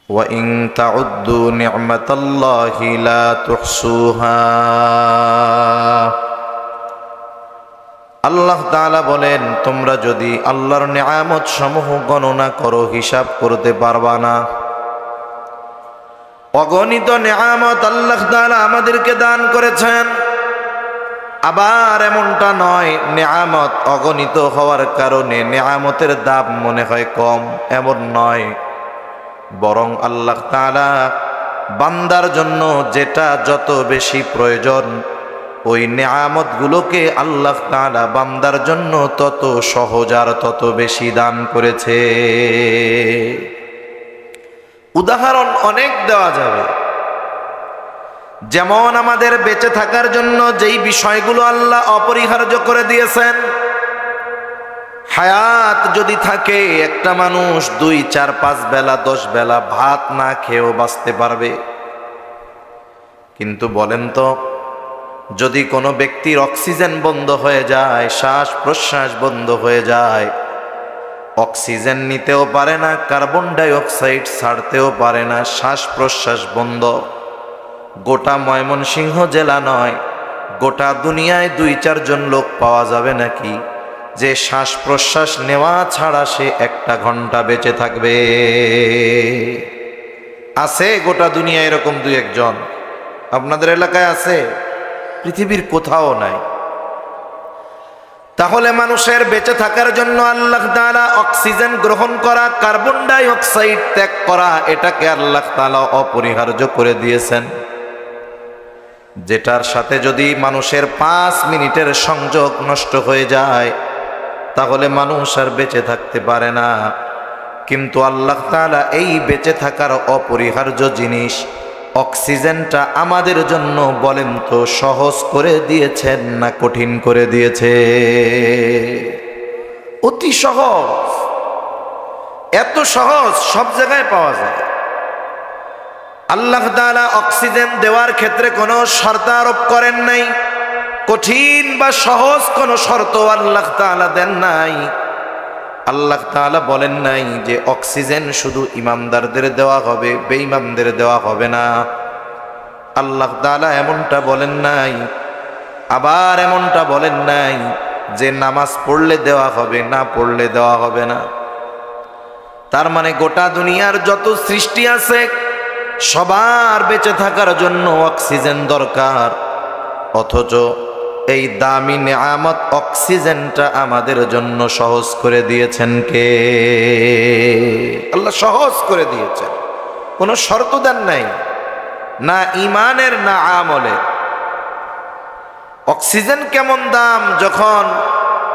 وَإِن تَعُدُّوا نِعْمَةَ اللَّهِ لَا تُحْصُوهَا। আল্লাহ তাআলা বলেন, তোমরা যদি আল্লাহর নিয়ামত সমূহ গণনা করো, হিসাব করতে পারবা না। অগণিত নিয়ামত আল্লাহ তাআলা আমাদেরকে দান করেছেন। আবার এমনটা নয় নিয়ামত অগণিত হওয়ার কারণে নিয়ামতের দাম মনে হয় কম, এমন নয়। বরং আল্লাহ তাআলা বান্দার জন্য যেটা যত বেশি প্রয়োজন, ওই নিয়ামতগুলোকে আল্লাহ তাআলা বান্দার জন্য তত সহজ আর তত বেশি দান করেছে। উদাহরণ অনেক দেওয়া যাবে। যেমন আমাদের বেঁচে থাকার জন্য যেই বিষয়গুলো আল্লাহ অপরিহার্য করে দিয়েছেন, হায়াত যদি থাকে একটা মানুষ 2, 4, 5 বেলা 10 বেলা ভাত না খেয়েও বাঁচতে পারবে। কিন্তু বলেন তো, যদি কোনো ব্যক্তির অক্সিজেন বন্ধ হয়ে যায়, শ্বাস প্রশ্বাস বন্ধ হয়ে যায়, অক্সিজেন নিতেও পারে না, কার্বন ডাই অক্সাইড ছাড়তেও পারে না, শ্বাস প্রশ্বাস বন্ধ, গোটা ময়মনসিংহ জেলা নয়, গোটা দুনিয়ায় 2-4 জন লোক পাওয়া যাবে নাকি যে শ্বাস প্রশ্বাস নেওয়া ছাড়া সে 1 ঘন্টা বেঁচে থাকবে? আছে গোটা দুনিয়া এরকম 2-1 জন? আপনাদের এলাকায় আছে? পৃথিবীর কোথাও নাই। তাহলে মানুষের বেঁচে থাকার জন্য আল্লাহ তাআলা অক্সিজেন গ্রহণ করা, কার্বন ডাই অক্সাইড ত্যাগ করা, এটাকে আল্লাহ তাআলা অপরিহার্য করে দিয়েছেন। যেটার সাথে যদি মানুষের 5 মিনিটের সংযোগ নষ্ট হয়ে যায়, তাহলে মানুষ আর বেঁচে থাকতে পারে না। কিন্তু আল্লাহ তাআলা এই বেঁচে থাকার অপরিহার্য জিনিস অক্সিজেনটা আমাদের জন্য বলেন তো সহজ করে দিয়েছেন না কঠিন করে দিয়েছে? অতি সহজ। এত সহজ সব জায়গায় পাওয়া যায়। আল্লাহ তাআলা অক্সিজেন দেওয়ার ক্ষেত্রে কোনো শর্ত আরোপ করেন নাই, কঠিন বা সহজ কোনো শর্ত আল্লাহ তাআলা দেন নাই। আল্লাহ তাআলা বলেন নাই যে অক্সিজেন শুধু ইমানদারদের দেওয়া হবে, বেঈমানদের দেওয়া হবে না। আল্লাহ তাআলা এমনটা বলেন নাই। আবার এমনটা বলেন নাই যে নামাজ পড়লে দেওয়া হবে, না পড়লে দেওয়া হবে না। তার মানে গোটা দুনিয়ার যত সৃষ্টি আছে সবার বেঁচে থাকার জন্য অক্সিজেন দরকার, অথচ এই দামি নিয়ামত অক্সিজেনটা আমাদের জন্য সহজ করে দিয়েছেন কে? আল্লাহ সহজ করে দিয়েছেন, কোনো শর্ত দেন নাই, না ইমানের না আমলের। অক্সিজেন কেমন দাম! যখন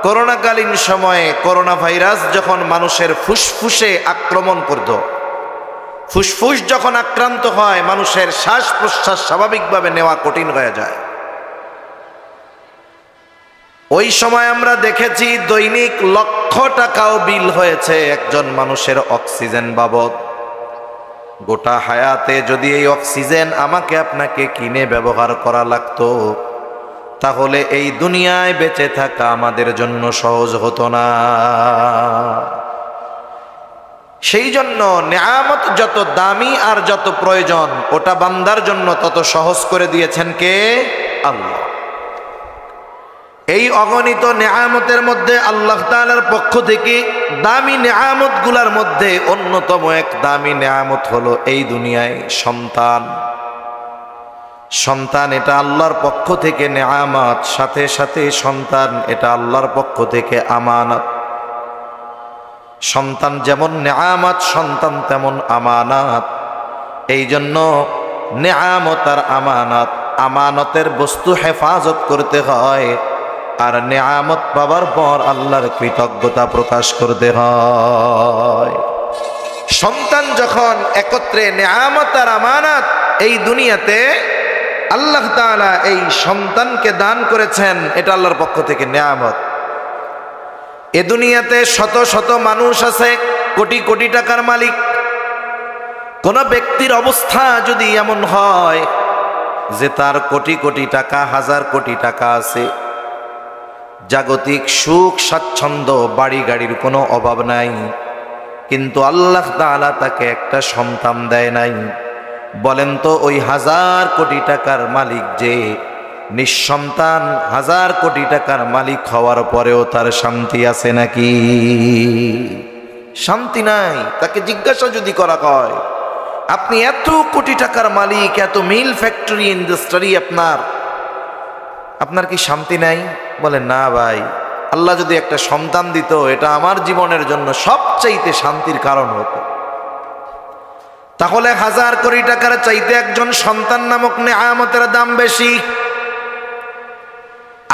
করোনাকালীন সময়ে করোনা ভাইরাস যখন মানুষের ফুসফুসে আক্রমণ করত, ফুসফুস যখন আক্রান্ত হয়, মানুষের শ্বাস প্রশ্বাস স্বাভাবিকভাবে নেওয়া কঠিন হয়ে যায়। ওই সময় আমরা দেখেছি দৈনিক লক্ষ টাকাও বিল হয়েছে একজন মানুষের অক্সিজেন বাবদ। গোটা হায়াতে যদি এই অক্সিজেন আমাকে আপনাকে কিনে ব্যবহার করা লাগতো, তাহলে এই দুনিয়ায় বেঁচে থাকা আমাদের জন্য সহজ হতো না। সেই জন্য নিয়ামত যত দামি আর যত প্রয়োজন, ওটা বান্দার জন্য তত সহজ করে দিয়েছেন কে? আল্লাহ। এই অগণিত নিয়ামতের মধ্যে আল্লাহ তাআলার পক্ষ থেকে দামি নিয়ামতগুলোর মধ্যে অন্যতম এক দামি নিয়ামত হলো এই দুনিয়ায় সন্তান। সন্তান এটা আল্লাহর পক্ষ থেকে নিয়ামত, সাথে সাথে সন্তান এটা আল্লাহর পক্ষ থেকে আমানত। সন্তান যেমন নিয়ামত, সন্তান তেমন আমানত। এই জন্য নিয়ামত আর আমানত, আমানতের বস্তু হেফাজত করতে হয়, আর নিয়ামত পাওয়ার পর আল্লাহর কৃতজ্ঞতা প্রকাশ করতে হয়। সন্তান যখন একত্রে নিয়ামত আর আমানত, এই দুনিয়াতে আল্লাহ তাআলা এই সন্তানকে দান করেছেন, এটা আল্লাহর পক্ষ থেকে নিয়ামত। এ দুনিয়াতে শত শত মানুষ আছে, কোটি কোটি টাকার মালিক। কোন ব্যক্তির অবস্থা যদি এমন হয় যে তার কোটি কোটি টাকা, 1000 কোটি টাকা আছে, জাগতিক সুখ স্বাচ্ছন্দ্য, বাড়ি গাড়ির কোনো অভাব নাই, কিন্তু আল্লাহ তাআলা তাকে একটা সন্তান দেয় নাই। বলেন তো ওই 1000 কোটি টাকার মালিক যে নিঃসন্তান, 1000 কোটি টাকার মালিক হওয়ার পরেও তার শান্তি আছে নাকি? শান্তি নাই। তাকে জিজ্ঞাসা যদি করা হয়, আপনি এত কোটি টাকার মালিক, এত মিল ফ্যাক্টরি ইন্ডাস্ট্রি আপনার কি শান্তি নাই? বলে না ভাই, আল্লাহ যদি একটা সন্তান দিত এটা আমার জীবনের জন্য সবচাইতে শান্তির কারণ হতো। তাহলে 1000 কোটি টাকার চাইতে একজন সন্তান নামক নেয়ামতের দাম বেশি।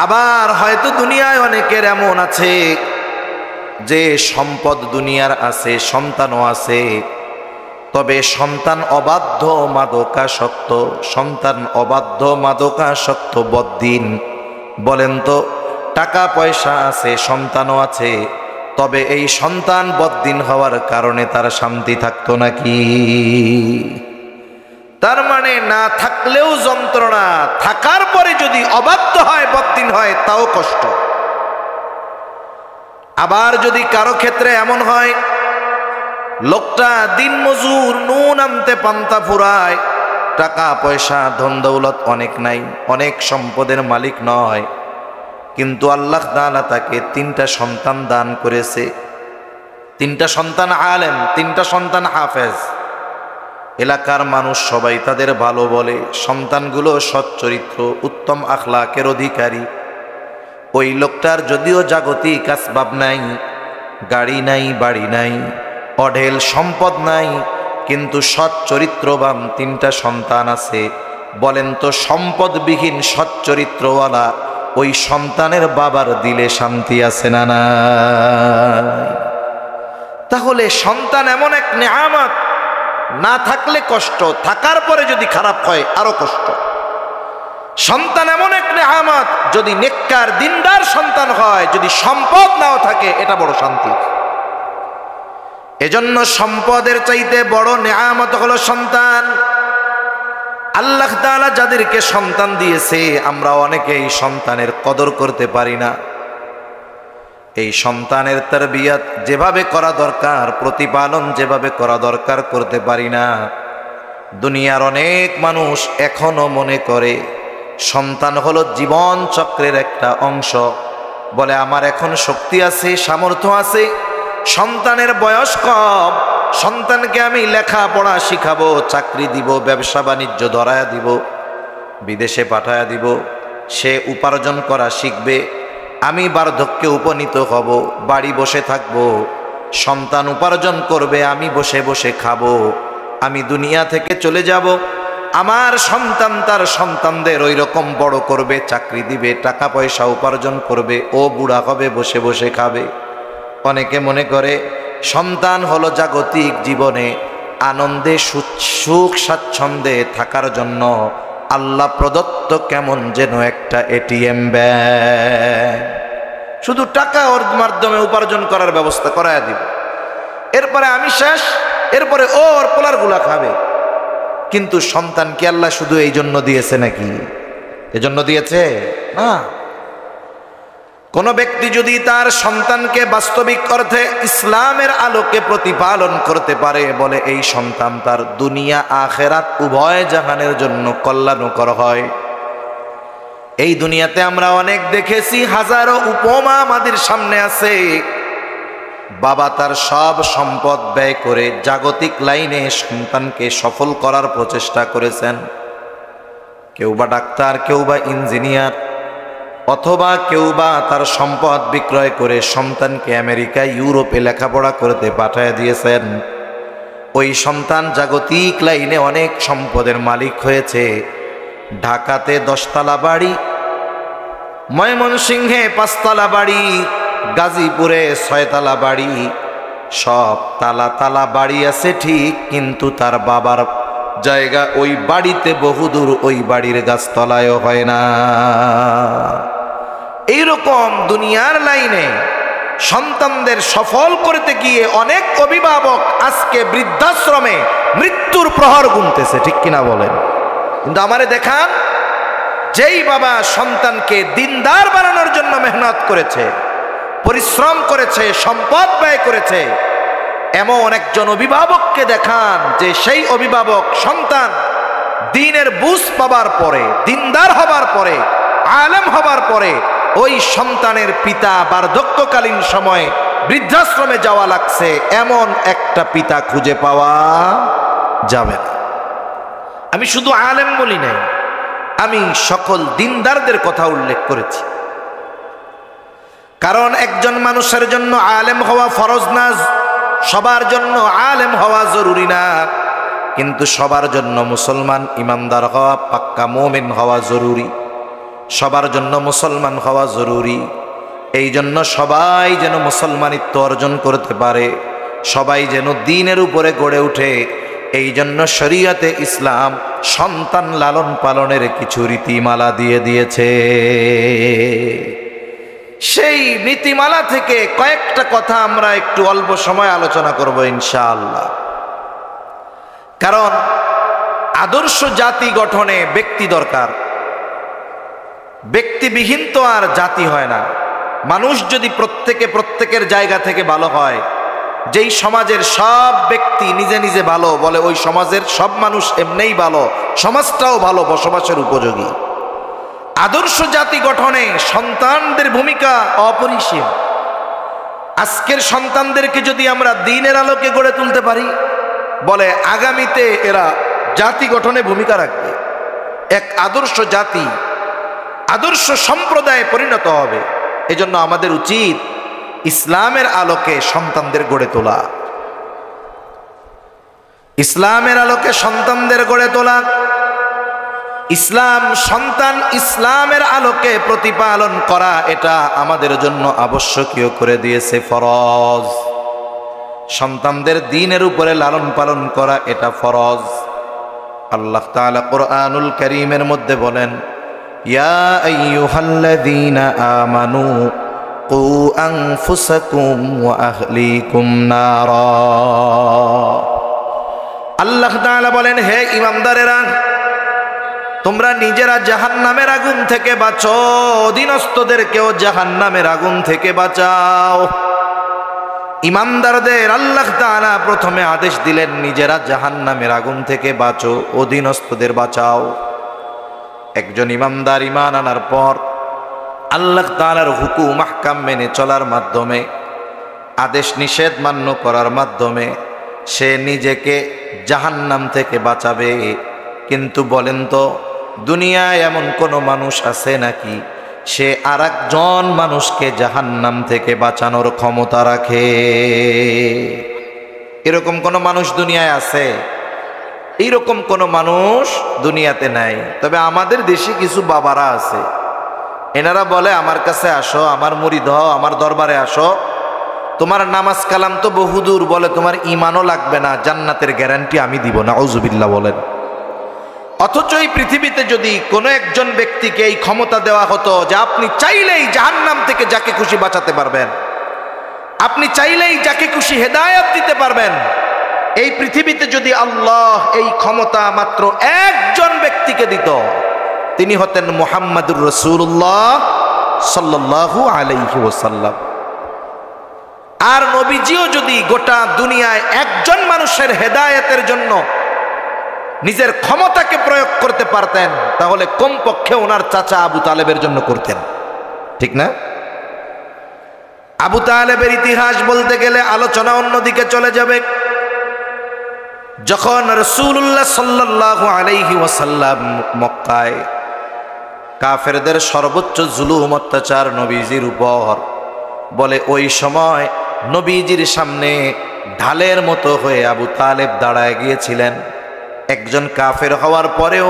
আবার হয়তো দুনিয়ায় অনেকের এমন আছে যে সম্পদ দুনিয়ার আছে, সন্তানও আছে, তবে সন্তান অবাধ্য মাদকাসক্ত, সন্তান অবাধ্য মাদকাসক্ত বদ্দিন। বলেন তো টাকা পয়সা আছে, সন্তানও আছে, তবে এই সন্তান বদ্দিন হওয়ার কারণে তার শান্তি থাকতো নাকি? তার মানে না থাকলেও যন্ত্রণা, থাকার পরে যদি অবাধ্য হয়, বদ্দিন হয়, তাও কষ্ট। আবার যদি কারো ক্ষেত্রে এমন হয় লোকটা দিন মজুর, নুন আনতে পান্তা ফুরায়, টাকা পয়সা ধন দৌলত অনেক নাই, অনেক সম্পদের মালিক নয়, কিন্তু আল্লাহ তাআলা তাকে 3টা সন্তান দান করেছে। 3টা সন্তান আলেম, 3টা সন্তান হাফেজ। এলাকার মানুষ সবাই তাদের ভালো বলে, সন্তানগুলো সৎ চরিত্র, উত্তম আখলাকের অধিকারী। ওই লোকটার যদিও জাগতিক আসবাব নাই, গাড়ি নাই, বাড়ি নাই, অঢেল সম্পদ নাই, কিন্তু সৎ চরিত্রবান 3টা সন্তান আছে। বলেন তো সম্পদবিহীন সৎ চরিত্রওয়ালা ওই সন্তানের বাবার দিলে শান্তি আছে না নাই? তাহলে সন্তান এমন এক নেয়ামত, না থাকলে কষ্ট, থাকার পরে যদি খারাপ হয় আরো কষ্ট। সন্তান এমন এক নেয়ামত, যদি নেককার দিনদার সন্তান হয়, যদি সম্পদ নাও থাকে, এটা বড় শান্তি। এজন্য সম্পদের চাইতে বড় নেয়ামত হলো সন্তান। আল্লাহ তাআলা যাদেরকে সন্তান দিয়েছে, আমরা অনেকেই সন্তানের কদর করতে পারি না। এই সন্তানের তারবিয়াত যেভাবে করা দরকার, প্রতিপালন যেভাবে করা দরকার করতে পারি না। দুনিয়ার অনেক মানুষ এখনো মনে করে সন্তান হলো জীবন চক্রের একটা অংশ। বলে আমার এখন শক্তি আছে, সামর্থ্য আছে, সন্তানের বয়স কম, সন্তানকে আমি লেখাপড়া শিখাবো, চাকরি দিব, ব্যবসা বাণিজ্য ধরায়া দিব, বিদেশে পাঠায়া দিব, সে উপার্জন করা শিখবে, আমি বার্ধক্যে উপনীত হব, বাড়ি বসে থাকব, সন্তান উপার্জন করবে, আমি বসে বসে খাবো, আমি দুনিয়া থেকে চলে যাব, আমার সন্তান তার সন্তানদের ওই রকম বড় করবে, চাকরি দিবে, টাকা পয়সা উপার্জন করবে, ও বুড়া হবে, বসে বসে খাবে। অনেকে মনে করে সন্তান হলো জাগতিক জীবনে আনন্দে সুখ স্বাচ্ছন্দ্যে থাকার জন্য আল্লাহ প্রদত্ত কেমন যেন একটা এটিএম ব্যাংক, শুধু টাকা ওর মাধ্যমে উপার্জন করার ব্যবস্থা করায় দিব, এরপরে আমি শেষ, এরপরে ওর পোলারগুলা খাবে। কিন্তু সন্তান কি আল্লাহ শুধু এই জন্য দিয়েছে নাকি? এজন্য দিয়েছে না। কোন ব্যক্তি যদি তার সন্তানকে বাস্তবিক অর্থে ইসলামের আলোকে প্রতিপালন করতে পারে, বলে এই সন্তান তার দুনিয়া আখেরাত উভয় জাহানের জন্য কল্যাণকর হয়। এই দুনিয়াতে আমরা অনেক দেখেছি, হাজারো উপমা আমাদের সামনে আছে। বাবা তার সব সম্পদ ব্যয় করে জাগতিক লাইনে সন্তানকে সফল করার প্রচেষ্টা করেছেন। কেউ বা ডাক্তার, কেউ বা ইঞ্জিনিয়ার, অথবা কেউ বা তার সম্পদ বিক্রয় করে সন্তানকে আমেরিকা, ইউরোপে লেখাপড়া করতে পাঠিয়ে দিয়েছেন। ওই সন্তান জাগতিক লাইনে অনেক সম্পদের মালিক হয়েছে। ঢাকাতে 10 তলা বাড়ি, ময়মনসিংহে 5 তলা বাড়ি, গাজীপুরে 6 তলা বাড়ি, সব তালা তালা বাড়ি আছে ঠিক, কিন্তু তার বাবার জায়গা ওই বাড়িতে বহুদূর, ওই বাড়ির গাছতলায়ও হয় না। এইরকম দুনিয়ার লাইনে সন্তানদের সফল করতে গিয়ে অনেক অভিভাবক আজকে বৃদ্ধাশ্রমে মৃত্যুর প্রহর গুনতেছে, ঠিক কিনা বলেন? কিন্তু আমারে দেখান, যেই বাবা সন্তানকে দিনদার বানানোর জন্য মেহনত করেছে, পরিশ্রম করেছে, সম্পদ ব্যয় করেছে, এমন একজন অভিভাবককে দেখান যে সেই অভিভাবক সন্তান দ্বীনের বুঝ পাবার পরে, দিনদার হবার পরে, আলেম হবার পরে ওই সন্তানের পিতা বার্ধক্যকালীন সময়ে বৃদ্ধাশ্রমে যাওয়া লাগছে, এমন একটা পিতা খুঁজে পাওয়া যাবে না। আমি শুধু আলেম বলি নাই, আমি সকল দিনদারদের কথা উল্লেখ করেছি। কারণ একজন মানুষের জন্য আলেম হওয়া ফরজ না, সবার জন্য আলেম হওয়া জরুরি না, কিন্তু সবার জন্য মুসলমান ইমানদার হওয়া, পাক্কা মুমিন হওয়া জরুরি। সবার জন্য মুসলমান হওয়া জরুরি। এই জন্য সবাই যেন মুসলমানিত্ব অর্জন করতে পারে, সবাই যেন দ্বীনের উপরে গড়ে ওঠে, এই জন্য শরীয়তে ইসলাম সন্তান লালন পালনের কিছু রীতিমালা দিয়ে দিয়েছে। সেই নীতিমালা থেকে কয়েকটা কথা আমরা একটু অল্প সময় আলোচনা করব ইনশাআল্লাহ। কারণ আদর্শ জাতি গঠনে ব্যক্তি দরকার, ব্যক্তিবিহীন তো আর জাতি হয় না। মানুষ যদি প্রত্যেকের জায়গা থেকে ভালো হয়, যেই সমাজের সব ব্যক্তি নিজে নিজে ভালো বলে, ওই সমাজের সব মানুষ এমনিই ভালো, সমাজটাও ভালো, বসবাসের উপযোগী। আদর্শ জাতি গঠনে সন্তানদের ভূমিকা অপরিসীম। আজকের সন্তানদেরকে যদি আমরা দ্বীনের আলোকে গড়ে তুলতে পারি, বলে আগামীতে এরা জাতি গঠনে ভূমিকা রাখবে, এক আদর্শ জাতি, আদর্শ সম্প্রদায়ে পরিণত হবে। এজন্য আমাদের উচিত ইসলামের আলোকে সন্তানদের গড়ে তোলা, ইসলামের আলোকে সন্তানদের গড়ে তোলা। ইসলাম সন্তান ইসলামের আলোকে প্রতিপালন করা, এটা আমাদের জন্য আবশ্যকীয় করে দিয়েছে, ফরজ। সন্তানদের দ্বীনের উপরে লালন পালন করা এটা ফরজ। আল্লাহ তাআলা কুরআনুল কারীমের মধ্যে বলেন, ইয়া আইয়ুহাল্লাযীনা আমানু কু আনফুসাকুম ওয়া আহলিকুম নারা। আল্লাহ তাআলা বলেন, হে ঈমানদারেরা, তোমরা নিজেরা জাহান্নামের আগুন থেকে বাঁচো, অধীনস্থদেরকেও জাহান্নামের আগুন থেকে বাঁচাও। ঈমানদারদের আল্লাহ তাআলা প্রথমে আদেশ দিলেন, নিজেরা জাহান্নামের আগুন থেকে বাঁচো, অধীনস্থদের বাঁচাও। একজন ঈমানদার ঈমান আনার পর আল্লাহ তাআলার হুকুম আহকাম মেনে চলার মাধ্যমে, আদেশ নিষেধ মান্য করার মাধ্যমে সে নিজেকে জাহান্নাম থেকে বাঁচাবে। কিন্তু বলেন তো, দুনিয়ায় এমন কোনো মানুষ আছে নাকি সে আরেকজন মানুষকে জাহান্নাম থেকে বাঁচানোর ক্ষমতা রাখে? এরকম কোনো মানুষ দুনিয়ায় আছে? এইরকম কোনো মানুষ দুনিয়াতে নাই। তবে আমাদের দেশে কিছু বাবারা আছে, এনারা বলে, আমার কাছে আসো, আমার মুরিদ হও, আমার দরবারে আসো, তোমার নামাজ কালাম তো বহুদূর, বলে তোমার ঈমানও লাগবে না, জান্নাতের গ্যারান্টি আমি দিব না। আউযুবিল্লাহ বলেন। অথচ এই পৃথিবীতে যদি কোনো একজন ব্যক্তিকে এই ক্ষমতা দেওয়া হতো যে আপনি চাইলেই জাহান্নাম থেকে যাকে খুশি বাঁচাতে পারবেন, আপনি চাইলেই যাকে খুশি হেদায়েত দিতে পারবেন, এই পৃথিবীতে যদি আল্লাহ এই ক্ষমতা মাত্র একজন ব্যক্তিকে দিত, তিনি হতেন মুহাম্মাদুর রাসূলুল্লাহ সাল্লাল্লাহু আলাইহি ওয়াসাল্লাম। আর নবীজিও যদি গোটা দুনিয়ায় একজন মানুষের হেদায়েতের জন্য নিজের ক্ষমতাকে প্রয়োগ করতে পারতেন, তাহলে কমপক্ষে ওনার চাচা আবু তালেবের জন্য করতেন, ঠিক না? আবু তালেবের ইতিহাস বলতে গেলে আলোচনা অন্যদিকে চলে যাবে। যখন রাসূলুল্লাহ সাল্লাল্লাহু আলাইহি ওয়াসাল্লাম মক্কায় কাফেরদের সর্বোচ্চ জুলুম অত্যাচার নবীজির উপর, বলে ওই সময় নবীজির সামনে ঢালের মতো হয়ে আবু তালেব দাঁড়ায় গিয়েছিলেন। একজন কাফের হওয়ার পরেও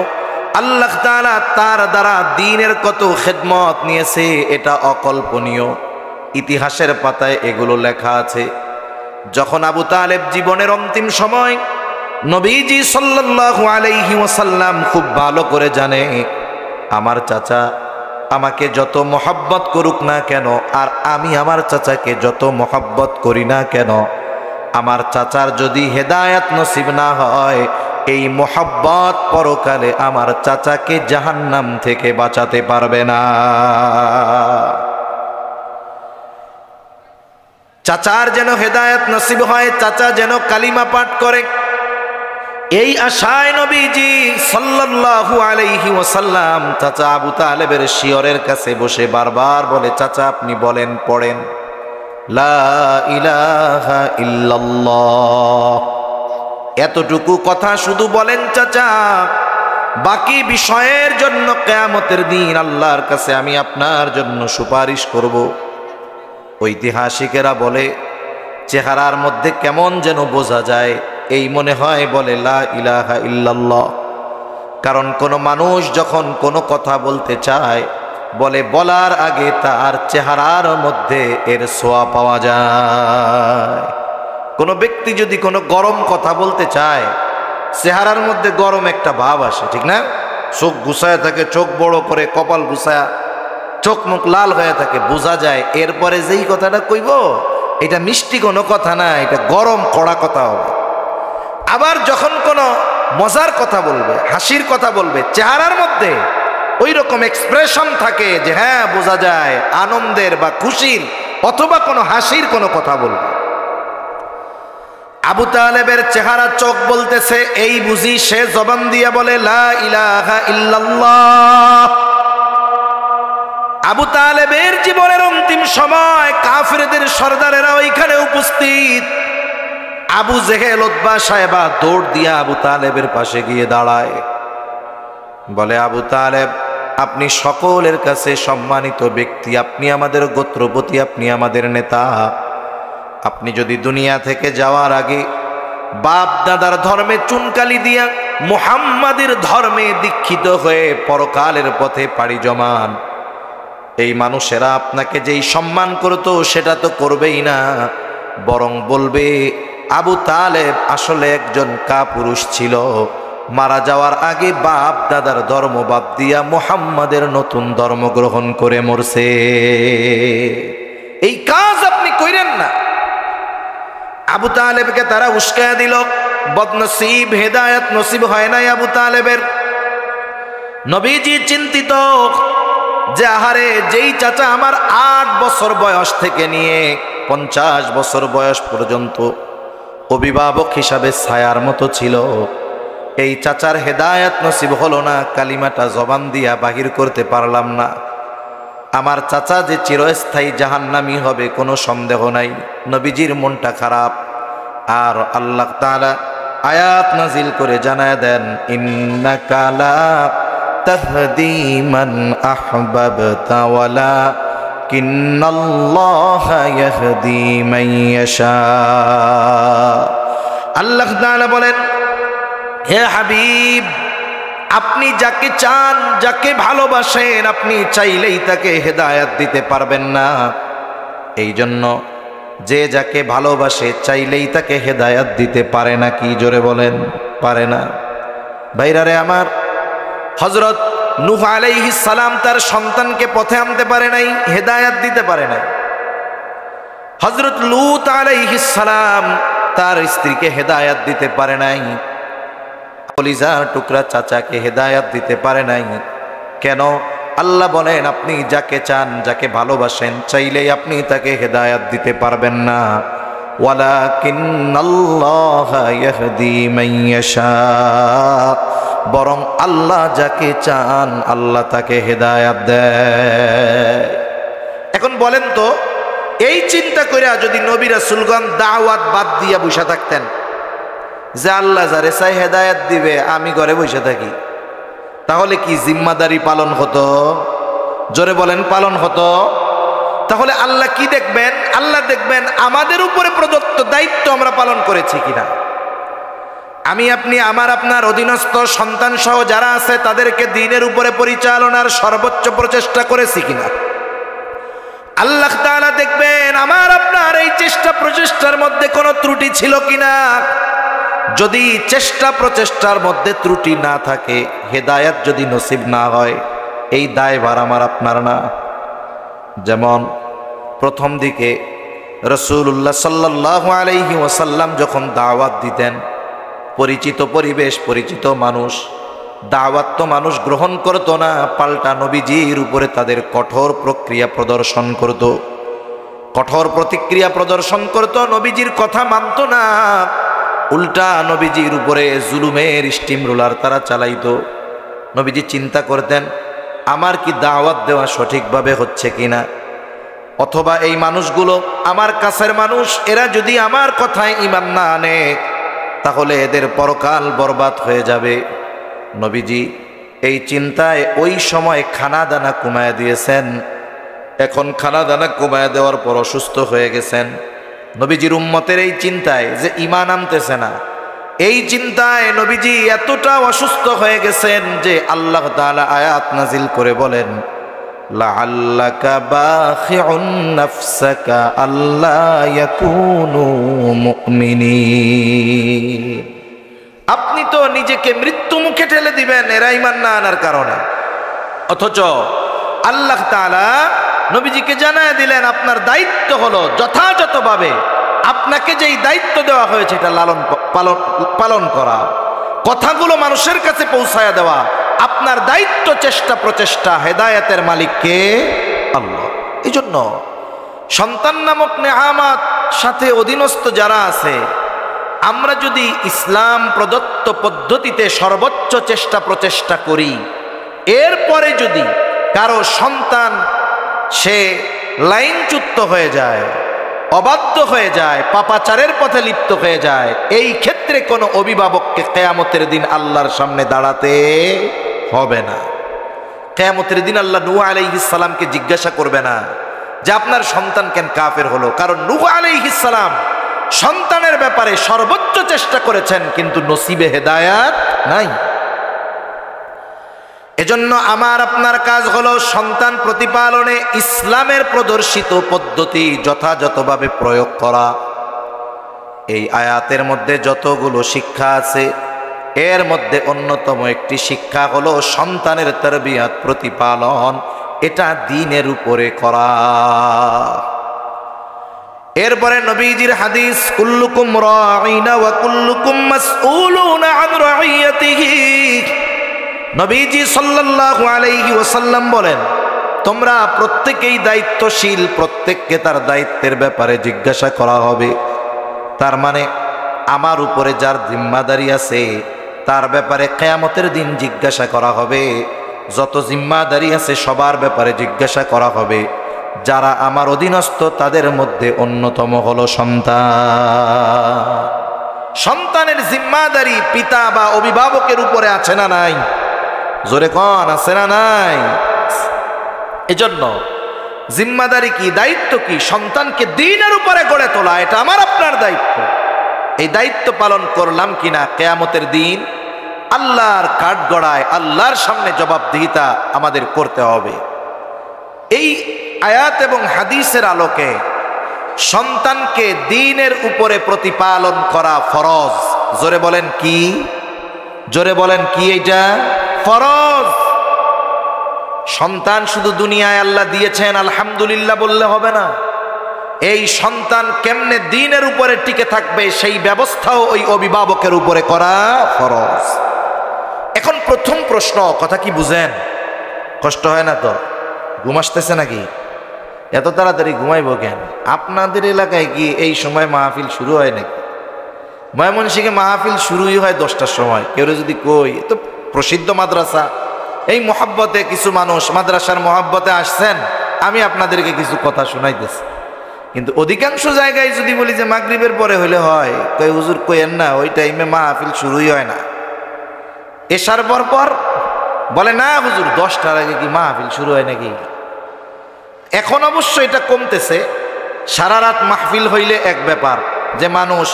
আল্লাহ তাআলা তার দ্বারা দ্বীনের কত খেদমত নিয়েছে, এটা অকল্পনীয়। ইতিহাসের পাতায় এগুলো লেখা আছে। যখন আবু তালেব জীবনের অন্তিম সময়, নবীজি সাল্লাল্লাহু আলাইহি ওয়াসাল্লাম খুব ভালো করে জানে, আমার চাচা আমাকে যত মহব্বত করুক না কেন, আর আমি আমার চাচাকে যত মহব্বত করি না কেন, আমার চাচার যদি হেদায়েত নসিব না হয়, এই মহব্বত পরকালে আমার চাচাকে জাহান্নাম থেকে বাঁচাতে পারবে না। চাচার যেন হেদায়েত নসিব হয়, চাচা যেন কালিমা পাঠ করে, এই আশায় নবীজি সাল্লাল্লাহু আলাইহি ওয়াসাল্লাম চাচা আবু তালেবের শিয়রের কাছে বসে বারবার বলে, চাচা আপনি বলেন, পড়েন লা ইলাহা ইল্লাল্লাহ। এতটুকু কথা শুধু বলেন চাচা, বাকি বিষয়ের জন্য কিয়ামতের দিন আল্লাহর কাছে আমি আপনার জন্য সুপারিশ করব। ঐতিহাসিকেরা বলে চেহারার মধ্যে কেমন যেন বোঝা যায়, এই মনে হয় বলে লা ইলাহা ইল্লাল্লাহ। কারণ কোনো মানুষ যখন কোনো কথা বলতে চায়, বলে বলার আগে তার চেহারার মধ্যে এর ছোঁয়া পাওয়া যায়। কোনো ব্যক্তি যদি কোনো গরম কথা বলতে চায়, চেহারার মধ্যে গরম একটা ভাব আসে, ঠিক না? চোখ গুছায় থাকে, চোখ বড় করে, কপাল গুছায়া, চোখ মুখ লাল হয়ে থাকে, বোঝা যায় এরপরে যেই কথাটা কইব এটা মিষ্টি কোনো কথা না, এটা গরম কড়া কথা হবে। আবার যখন কোনো মজার কথা বলবে, হাসির কথা বলবে, চেহারার মধ্যে ওই রকম এক্সপ্রেশন থাকে যে হ্যাঁ বোঝা যায় আনন্দের বা খুশির অথবা কোনো হাসির কোনো কথা বলবে। আবু তালেবের চেহারা চোখ বলতেছে, এই বুঝি সে জবান দিয়া বলে লা ইলাহা ইল্লাল্লাহ। আবু তালেবের জীবনের অন্তিম সময় কাফিরদের সর্দারেরা ওইখানে উপস্থিত। আবু জেহেল উতবা সাহেবা দৌড় দিয়া আবু তালেবের পাশে গিয়ে দাঁড়ায়, বলে আবু তালেব আপনি সকলের কাছে সম্মানিত ব্যক্তি, আপনি আমাদের গোত্রপতি, আপনি আমাদের নেতা। আপনি যদি দুনিয়া থেকে যাওয়ার আগে বাপ দাদার ধর্মে চুনকালি দিয়া মুহাম্মাদের ধর্মে দীক্ষিত হয়ে পরকালের পথে পাড়ি জমান, এই মানুষেরা আপনাকে যেই সম্মান করতো সেটা তো করবেই না, বরং বলবে আবু তালেব আসলে একজন কাপুরুষ ছিল, মারা যাওয়ার আগে বাপ দাদার ধর্ম বাদ দিয়া মুহাম্মাদের নতুন ধর্ম গ্রহণ করে মরছে। এই কাজ আপনি কইরেন না। আবু তালেবকে তারা উস্কায়া দিল, বদনসিব, হেদায়েত নসিব হয় নাই আবু তালেবের। নবীজি চিন্তিত যে আহারে, যেই চাচা আমার 8 বছর বয়স থেকে নিয়ে 50 বছর বয়স পর্যন্ত অভিভাবক হিসাবে ছায়ার মতো ছিল, এই চাচার হেদায়েত নসিব হলো না, কালিমাটা জবান দিয়া বাহির করতে পারলাম না। আমার চাচা যে চিরস্থায়ী জাহান্নামী হবে কোনো সন্দেহ নাই। নবীজির মনটা খারাপ। আর আল্লাহ তাআলা আয়াত নাজিল করে জানায় দেন, ইন্নাকা লা তাহদি মান আহবাবতা ওয়ালাকিন্নাল্লাহা ইয়াহদি মান ইয়াশা। আল্লাহ তাআলা বলেন, হে হাবিব, আপনি যাকে চান, যাকে ভালোবাসেন, আপনি চাইলেই তাকে হেদায়েত দিতে পারবেন না। এই জন্য যে যাকে ভালোবাসে চাইলেই তাকে হেদায়েত দিতে পারে না। কি জোরে বলেন, পারে না। ভাইরারে আমার, হযরত নূহ আলাইহিস সালাম তার সন্তানকে পথে আনতে পারে নাই, হেদায়েত দিতে পারে নাই। হযরত লূত আলাইহিস সালাম তার স্ত্রীকে হেদায়েত দিতে পারে নাই। কলিজার টুকরা চাচাকে হেদায়েত দিতে পারে নাই। কেন? আল্লাহ বলেন, আপনি যাকে চান, যাকে ভালোবাসেন, চাইলেই আপনি তাকে হেদায়েত দিতে পারবেন না। ওয়ালাকিন্নাল্লাহা ইয়াহদি মান ইয়াশা, বরং আল্লাহ যাকে চান আল্লাহ তাকে হেদায়েত দেয়। এখন বলেন তো, এই চিন্তা কইরা যদি নবী রাসূলগণ দাওয়াত বাদ দিয়া বসে থাকতেন যে আল্লাহ যারে চাই হেদায়েত দিবে, আমি ঘরে বসে থাকি, তাহলে কি জিম্মাদারি পালন হতো? জোরে বলেন, পালন হতো? তাহলে আল্লাহ কি দেখবেন? আল্লাহ দেখবেন আমাদের উপরে প্রদত্ত দায়িত্ব আমরা পালন করেছি কিনা। আমি আপনি, আমার আপনার অধীনস্থ সন্তান সহ যারা আছে তাদেরকে দ্বীনের উপরে পরিচালনার সর্বোচ্চ প্রচেষ্টা করেছি কিনা। আল্লাহ তাআলা দেখবেন আমার আপনার এই চেষ্টা প্রচেষ্টার মধ্যে কোনো ত্রুটি ছিল কিনা। যদি চেষ্টা প্রচেষ্টার মধ্যে ত্রুটি না থাকে, হেদায়েত যদি নসিব না হয়, এই দায়ভার আমার আপনার না। যেমন প্রথম দিকে রাসূলুল্লাহ সাল্লাল্লাহু আলাইহি ওয়াসাল্লাম যখন দাওয়াত দিতেন, পরিচিত পরিবেশ, পরিচিত মানুষ, দাওয়াত তো মানুষ গ্রহণ করতো না, পাল্টা নবীজির উপরে তাদের কঠোর প্রক্রিয়া প্রদর্শন করত। কঠোর প্রতিক্রিয়া প্রদর্শন করত, নবীজির কথা মানত না, উল্টা নবীজির উপরে জুলুমের স্টিম রোলার তারা চালাইতো। নবীজি চিন্তা করতেন আমার কি দাওয়াত দেওয়া সঠিকভাবে হচ্ছে কিনা, অথবা এই মানুষগুলো আমার কাছের মানুষ, এরা যদি আমার কথায় ঈমান না আনে তাহলে এদের পরকাল বরবাদ হয়ে যাবে। নবীজি এই চিন্তায় ওই সময় খানা দানা কমায় দিয়েছেন। এখন খানা দানা কমায় দেওয়ার পর অসুস্থ হয়ে গেছেন। নবীজির উম্মতের এই চিন্তায় যে ঈমান আনতেছে না, এই চিন্তায় নবীজি এতটা অসুস্থ হয়ে গেছেন যে আল্লাহ তাআলা আয়াত নাজিল করে বলেন, লাআল্লাকা বাখিউন নাফসাকা আল্লা ইয়াকুনু মুমিনিন। আপনি তো নিজেকে মৃত্যু মুখে ঠেলে দিবেন এরা ঈমান না আনার কারণে, অথচ আল্লাহ তাআলা নবীজিকে জানায় দিলেন আপনার দায়িত্ব হলো যথাযথভাবে আপনাকে যেই দায়িত্ব দেওয়া হয়েছে এটা পালন করা, কথাগুলো মানুষের কাছে পৌঁছায়া দেওয়া আপনার দায়িত্ব, চেষ্টা প্রচেষ্টা। হেদায়েতের মালিক কে? আল্লাহ। এই জন্য সন্তান নামক নেয়ামত সাথে অধীনস্থ যারা আছে, আমরা যদি ইসলাম প্রদত্ত পদ্ধতিতে সর্বোচ্চ চেষ্টা প্রচেষ্টা করি, এরপরে যদি কারো সন্তান সে লাইনচ্যুত হয়ে যায়, অবাধ্য হয়ে যায়, পাপাচারের পথে লিপ্ত হয়ে যায়, এই ক্ষেত্রে কোনো অভিভাবককে কিয়ামতের দিন আল্লাহর সামনে দাঁড়াতে হবে না। কিয়ামতের দিন আল্লাহ নূহ আলাইহিস সালামকে জিজ্ঞাসা করবে না যে আপনার সন্তান কেন কাফের হলো, কারণ নূহ আলাইহিস সালাম সন্তানের ব্যাপারে সর্বোচ্চ চেষ্টা করেছেন কিন্তু নসিবে হেদায়াত নাই। এজন্য আমার আপনার কাজ হলো সন্তান প্রতিপালনে ইসলামের প্রদর্শিত পদ্ধতি যথাযথভাবে প্রয়োগ করা। এই আয়াতের মধ্যে যতগুলো শিক্ষা আছে এর মধ্যে অন্যতম একটি শিক্ষা হলো সন্তানের তারবিয়াত প্রতিপালন, এটা দ্বীনের উপরে করা। এরপরে নবীজির হাদিস, কুল্লুকুম রাঈনা ওয়া কুল্লুকুম মাসউলুনা আন রাইয়াতিহি। নবীজি সাল্লাল্লাহু আলাইহি ওয়াসাল্লাম বলেন, তোমরা প্রত্যেকেই দায়িত্বশীল, প্রত্যেককে তার দায়িত্বের ব্যাপারে জিজ্ঞাসা করা হবে। তার মানে আমার উপরে যার জিম্মাদারি আছে তার ব্যাপারে কিয়ামতের দিন জিজ্ঞাসা করা হবে। যত জিম্মাদারি আছে সবার ব্যাপারে জিজ্ঞাসা করা হবে। যারা আমার অধীনস্থ তাদের মধ্যে অন্যতম হলো সন্তান। সন্তানের জিম্মাদারি পিতা বা অভিভাবকের উপরে আছে না নাই? জোরে কোন আছে না নাই? এজন্য জিম্মাদারি কি, দায়িত্ব কি? সন্তানকে দ্বীনের উপরে গড়ে তোলা, এটা আমার আপনার দায়িত্ব। এই দায়িত্ব পালন করলাম কিনা কিয়ামতের দিন আল্লাহর কাঠগড়ায় আল্লাহর সামনে জবাবদিহিতা আমাদের করতে হবে। এই আয়াত এবং হাদিসের আলোকে সন্তানকে দ্বীনের উপরে প্রতিপালন করা ফরজ। জোরে বলেন কি? জোরে বলেন কি? এইটা ফরজ। সন্তান শুধু দুনিয়ায় আল্লাহ দিয়েছেন আলহামদুলিল্লাহ বললে হবে না, এই সন্তান কেমনে দ্বীনের উপরে টিকে থাকবে সেই ব্যবস্থাও ওই অভিভাবকের উপরে করা ফরজ। এখন প্রথম প্রশ্ন, কথা কি বুঝেন? কষ্ট হয় না তো? ঘুম আসতেছে নাকি? এত তাড়াতাড়ি ঘুমাইব কেন? আপনাদের এলাকায় কি এই সময় মাহফিল শুরু হয় নাকি? ময়মনসিংহে মাহফিল শুরুই হয় 10টার সময়। কেউ যদি কই, তো প্রসিদ্ধ মাদ্রাসা, এই মহাব্বতে কিছু মানুষ মাদ্রাসার মহাব্বতে আসছেন, আমি আপনাদেরকে কিছু কথা শোনাইতেছি। কিন্তু অধিকাংশ জায়গায় যদি বলি যে মাগরিবের পরে হলে হয়, কই হুজুর কইেন না, ওই টাইমে মাহফিল শুরুই হয় না। এশার পর বলে না হুজুর 10টার আগে কি মাহফিল শুরু হয় নাকি? এখন অবশ্য এটা কমতেছে। সারা রাত মাহফিল হইলে এক ব্যাপার, যে মানুষ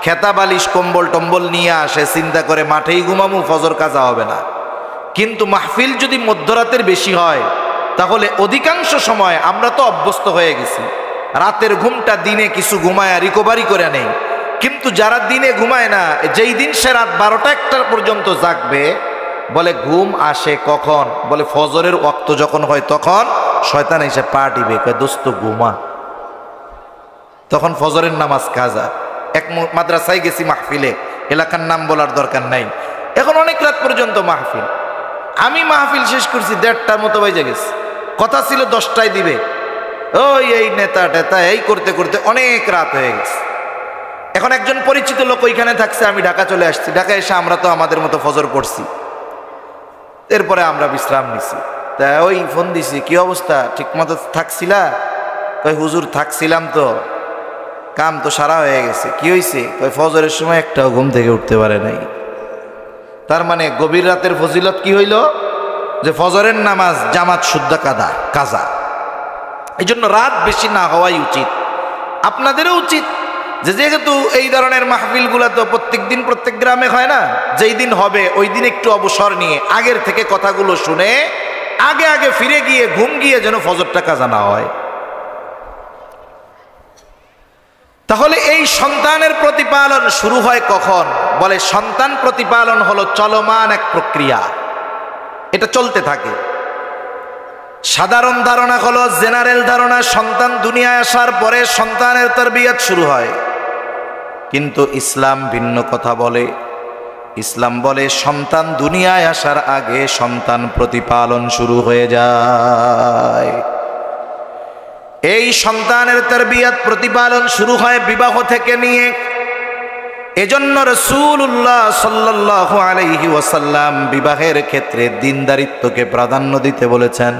খেতা বালিশ কম্বল টম্বল নিয়ে আসে, চিন্তা করে মাঠেই ঘুমামু, ফজর কাজা হবে না। কিন্তু মাহফিল যদি মধ্যরাতের বেশি হয় তাহলে অধিকাংশ সময় আমরা তো অভ্যস্ত হয়ে গেছি, রাতের ঘুমটা দিনে কিছু ঘুমায় রিকভারি করে নেই। কিন্তু যারা দিনে ঘুমায় না, যেই দিন সে রাত 12টা-1টা পর্যন্ত জাগবে, বলে ঘুম আসে কখন? বলে ফজরের ওয়াক্ত যখন হয় তখন শয়তান এসে পা টিপে কয় দোস্ত ঘুমা, তখন ফজরের নামাজ কাজা। এক মাদ্রাসায় গেছি মাহফিলে, এলাকার নাম বলার দরকার নাই, এখন অনেক রাত পর্যন্ত মাহফিল। আমি মাহফিল শেষ করছি 1:30টার মতো বেজে গেছে, কথা ছিল 10টায় দিবে। ওই এই নেতা টেতা এই করতে করতে অনেক রাত হয়ে গেছে। এখন একজন পরিচিত লোক ওইখানে থাকছে, আমি ঢাকা চলে আসছি। ঢাকা এসে আমরা তো আমাদের মতো ফজর পড়ছি, এরপরে আমরা বিশ্রাম নিছি। তা ওই ফোন দিছি, কি অবস্থা, ঠিক মতো থাকছিলা? কই হুজুর থাকছিলাম তো, কাম তো সারা হয়ে গেছে। কি হয়েছে? কই ফজরের সময় একটাও ঘুম থেকে উঠতে পারে নাই। তার মানে গভীর রাতের ফজিলত কি হইল? যে ফজরের নামাজ জামাত শুদ্ধ কাজা। এই জন্য রাত বেশি না হওয়াই উচিত। আপনাদেরও উচিত যে যেহেতু এই ধরনের মাহফিলগুলো তো প্রত্যেক দিন প্রত্যেক গ্রামে হয় না, যেই দিন হবে ওই দিন একটু অবসর নিয়ে আগের থেকে কথাগুলো শুনে আগে আগে ফিরে গিয়ে ঘুম গিয়ে যেন ফজরটা কাজা না হয়। তাহলে এই সন্তানের প্রতিপালন শুরু হয় কখন? বলে সন্তান প্রতিপালন হলো চলমান এক প্রক্রিয়া, এটা চলতে থাকে। সাধারণ ধারণা হলো, জেনারেল ধারণা, সন্তান দুনিয়ায় আসার পরে সন্তানের তারবিয়ত শুরু হয়। কিন্তু ইসলাম ভিন্ন কথা বলে। ইসলাম বলে সন্তান দুনিয়ায় আসার আগে সন্তান প্রতিপালন শুরু হয়ে যায়। এই সন্তানের তারবিয়ত প্রতিপালন শুরু হয় বিবাহ থেকে নিয়ে। এজন্য রাসূলুল্লাহ সাল্লাল্লাহু আলাইহি ওয়াসাল্লাম বিবাহের ক্ষেত্রে দ্বীনদারিত্বকে প্রাধান্য দিতে বলেছেন।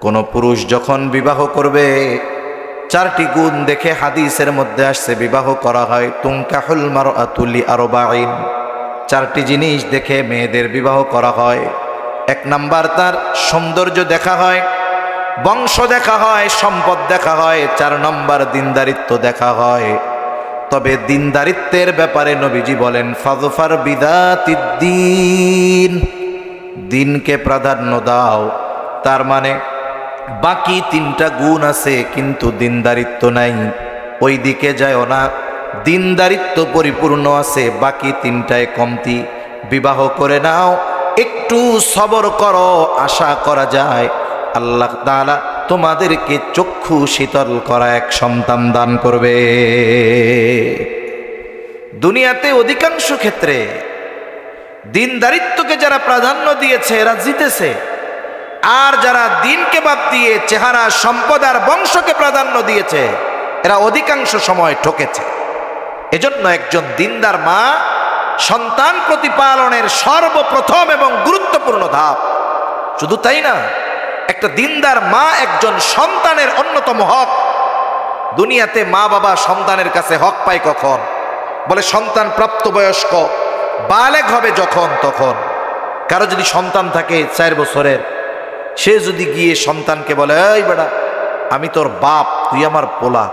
কোন পুরুষ যখন বিবাহ করবে, চারটি গুণ দেখে হাদিসের মধ্যে আসছে বিবাহ করা হয়। তুনকাহুল মারআতু লিআরবাঈন, চারটি জিনিস দেখে মেয়েদের বিবাহ করা হয়। এক নাম্বার, তার সৌন্দর্য দেখা হয়, বংশ দেখা হয়, সম্পদ দেখা হয়। 4 নম্বর, দ্বীনদারিত্ব দেখা হয়। তবে দ্বীনদারিত্বের ব্যাপারে নবীজি বলেন ফাযফার বিযাতিদ্দীন, দ্বীনকে প্রাধান্য দাও। তার মানে বাকি 3টা গুণ আছে কিন্তু দ্বীনদারিত্ব নাই, ওই দিকে যায়ও না। দ্বীনদারিত্ব পরিপূর্ণ আছে, বাকি 3টায় কমতি। বিবাহ করে নাও, একটু সবর করো, আশা করা যায় আল্লাহ তাআলা তোমাদেরকে চক্ষু শীতল করা এক সন্তান দান করবে। দুনিয়াতে অধিকাংশ ক্ষেত্রে দ্বীনদারিত্বকে যারা প্রাধান্য দিয়েছে এরা জিতেছে, আর যারা দ্বীনকে বাদ দিয়ে চেহারা, সম্পদ আর বংশকে প্রাধান্য দিয়েছে এরা অধিকাংশ সময় ঠকেছে। এজন্য একজন দ্বীনদার মা সন্তান প্রতিপালনের সর্বপ্রথম এবং গুরুত্বপূর্ণ ধাপ। শুধু তাই না, একটা দ্বীনদার মা একজন সন্তানের অন্যতম হক। দুনিয়াতে মা বাবা সন্তানের কাছে হক পায় কখন? বলে সন্তান প্রাপ্তবয়স্ক বালেগ হবে যখন তখন। কারো যদি সন্তান থাকে 4 বছরের, সে যদি গিয়ে সন্তানকে বলে এই বেটা আমি তোর বাপ, তুই আমার পোলা,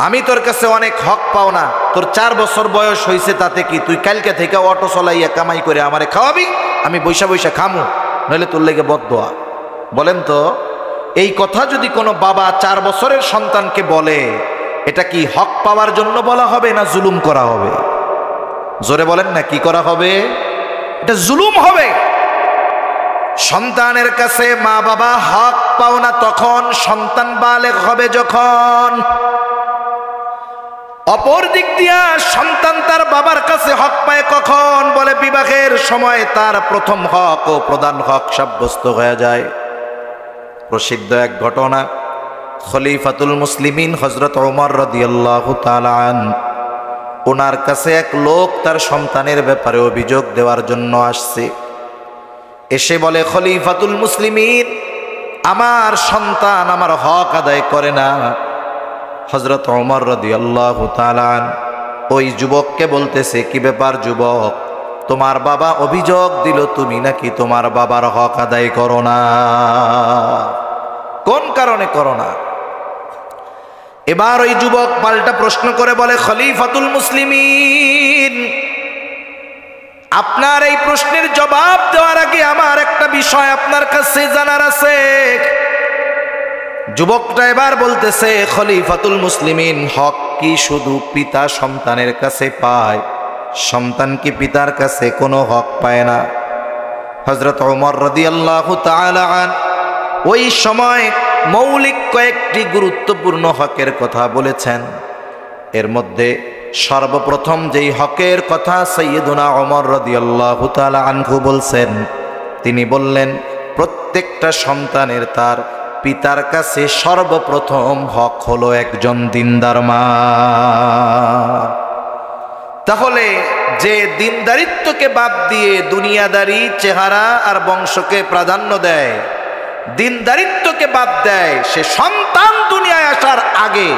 আমি তোর কাছে অনেক হক পাও না, তোর 4 বছর বয়স হয়েছে তাতে কি, তুই কালকে থেকে অটো চলাইয়া কামাই করে আমারে খাওয়াবি, আমি বৈশা বৈশা খামু, নইলে তোর লেগে বদদোয়া। বলেন তো, এই কথা যদি কোনো বাবা 4 বছরের সন্তানকে বলে, এটা কি হক পাওয়ার জন্য বলা হবে না জুলুম করা হবে? জোরে বলেন না, কি করা হবে? এটা জুলুম হবে। সন্তানের কাছে মা বাবা হক পাও না তখন, সন্তান বালেগ হবে যখন। অপর দিক দিয়া সন্তান তার বাবার কাছে হক পায় কখন? বলে বিবাহের সময় তার প্রথম হক ও প্রধান হক সাব্যস্ত হয়ে যায়। প্রসিদ্ধ এক ঘটনা, খলিফাতুল মুসলিমিন হযরত ওমর রাদিয়াল্লাহু তাআলা আনহু, ওনার কাছে এক লোক তার সন্তানের ব্যাপারে অভিযোগ দেওয়ার জন্য আসছে। এসে বলে, খলিফাতুল মুসলিমিন, আমার সন্তান আমার হক আদায় করে না। হযরত ওমর রাদিয়াল্লাহু তাআলা আনহু ওই যুবককে বলতেছে, কি ব্যাপার যুবক, তোমার বাবা অভিযোগ দিল তুমি নাকি তোমার বাবার হক আদায় করো না, কোন কারণে করো না? এবার ওই যুবক পাল্টা প্রশ্ন করে বলে, খলিফাতুল মুসলিমিন, আপনার এই প্রশ্নের জবাব দেওয়ার আগে আমার একটা বিষয় আপনার কাছে জানার আছে। যুবকটা এবার বলতেছে, খলিফাতুল মুসলিমিন, হক কি শুধু পিতা সন্তানের কাছে পায়? সন্তান কি পিতার কাছে কোনো হক পায় না? হযরত ওমর রাদিয়াল্লাহু তাআলা আনহু ওই সময় মৌলিক কয়েকটি গুরুত্বপূর্ণ হকের কথা বলেছেন। এর মধ্যে সর্বপ্রথম যেই হকের কথা সাইয়্যিদুনা ওমর রাদিয়াল্লাহু তাআলা আনহু বলছেন, তিনি বললেন প্রত্যেকটা সন্তানের তার পিতার কাছে সর্বপ্রথম হক হলো একজন দিনদার মা। তাহলে যে দিনদারিত্বকে বাদ দিয়ে দুনিয়াদারি, চেহারা আর বংশকে প্রাধান্য দেয়, দিনদারিত্বকে বাদ দেয়, সে সন্তান দুনিয়ায় আসার আগে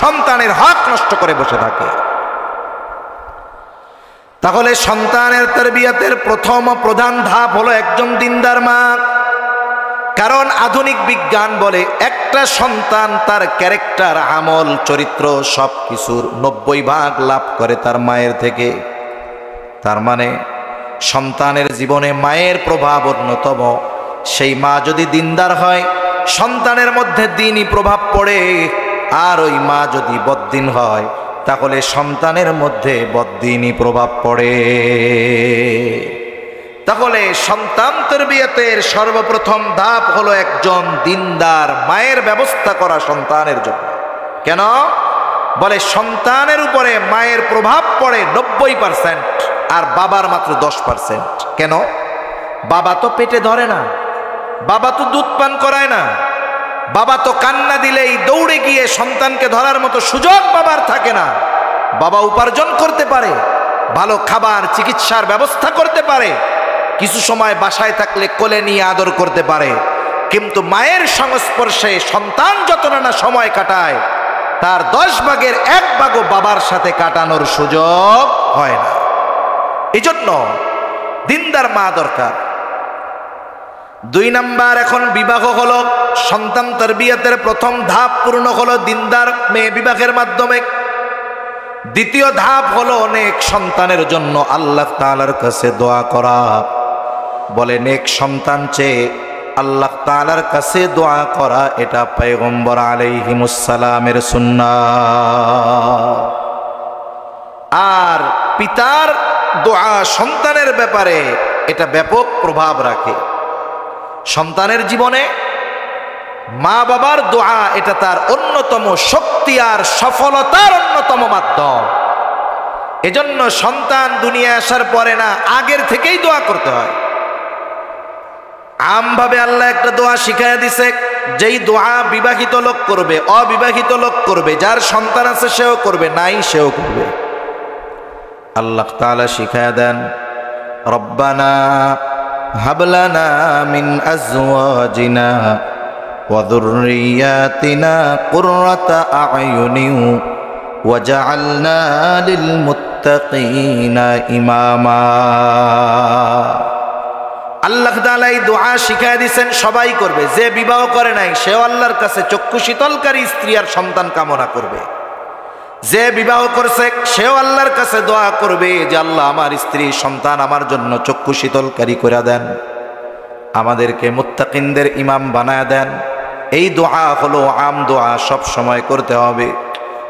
সন্তানের হক নষ্ট করে বসে থাকে। তাহলে সন্তানের তারবিয়াতের প্রথম ও প্রধান ধাপ হলো একজন দিনদার মা। কারণ আধুনিক বিজ্ঞান বলে একটা সন্তান তার ক্যারেক্টার, আমল, চরিত্র সব কিছুর 90% লাভ করে তার মায়ের থেকে। তার মানে সন্তানের জীবনে মায়ের প্রভাব অন্যতম। সেই মা যদি দিনদার হয়, সন্তানের মধ্যে দ্বীনি প্রভাব পড়ে। আর ওই মা যদি বদ্দিন হয়, তাহলে সন্তানের মধ্যে বদ্দিনী প্রভাব পড়ে। তাহলে সন্তান তারবিয়াতের সর্বপ্রথম ধাপ হলো একজন দিনদার মায়ের ব্যবস্থা করা সন্তানের জন্য। কেন? বলে সন্তানের উপরে মায়ের প্রভাব পড়ে 90% আর বাবার মাত্র 10%। কেন? বাবা তো পেটে ধরে না, বাবা তো দুধ পান করায় না, বাবা তো কান্না দিলেই দৌড়ে গিয়ে সন্তানকে ধরার মতো সুযোগ বাবার থাকে না। বাবা উপার্জন করতে পারে, ভালো খাবার, চিকিৎসার ব্যবস্থা করতে পারে, কিছু সময় বাসায় থাকলে কোলে নিয়ে আদর করতে পারে। কিন্তু মায়ের সংস্পর্শে সন্তান যত না সময় কাটায়, তার 10 ভাগের 1 ভাগও বাবার সাথে কাটানোর সুযোগ হয় না। এজন্য দিনদার মা দরকার। 2 নাম্বার, এখন বিবাহ হলো সন্তান তারবিয়াতের প্রথম ধাপ পূর্ণ হলো দিনদার মেয়ে বিবাহের মাধ্যমে। দ্বিতীয় ধাপ হলো নেক সন্তানের জন্য আল্লাহ তাআলার কাছে দোয়া করা। বলে নেক সন্তান চেয়ে আল্লাহ তাআলার কাছে দোয়া করা, এটা পয়গম্বর আলাইহিমুস সালামের সুন্নাহ। আর পিতার দোয়া সন্তানের ব্যাপারে এটা ব্যাপক প্রভাব রাখে। সন্তানের জীবনে মা বাবার দোয়া এটা তার অন্যতম শক্তি আর সফলতার অন্যতম মাধ্যম। এজন্য সন্তান দুনিয়া আসার পরে না, আগের থেকেই দোয়া করতে হয়। আমভাবে আল্লাহ একটা দোয়া শিখাইয়া দিছে, যেই দোয়া বিবাহিত লোক করবে, অবিবাহিত লোক করবে, যার সন্তান আছে সেও করবে, নাই সেও করবে। আল্লাহ তাআলা শিখাইয়া দেন, রব্বানা হাবলানা মিন আজওয়াজিনা ওয়া যুররিয়াতিনা কুররাতা আ'য়ুনিন ওয়াজআলনা লিল মুত্তাকিনা ইমামা। আল্লাহ তাআলা এই দোয়া শিখায় দিয়েছেন, সবাই করবে। যে বিবাহ করে নাই সেও আল্লাহর কাছে চক্ষু শীতলকারী স্ত্রী আর সন্তান কামনা করবে। যে বিবাহ করছে সেও আল্লাহর কাছে দোয়া করবে যে আল্লাহ আমার স্ত্রী সন্তান আমার জন্য চক্ষু শীতলকারী করে দেন, আমাদেরকে মুত্তাকিনদের ইমাম বানায় দেন। এই দোয়া হলো আম দোয়া, সব সময় করতে হবে।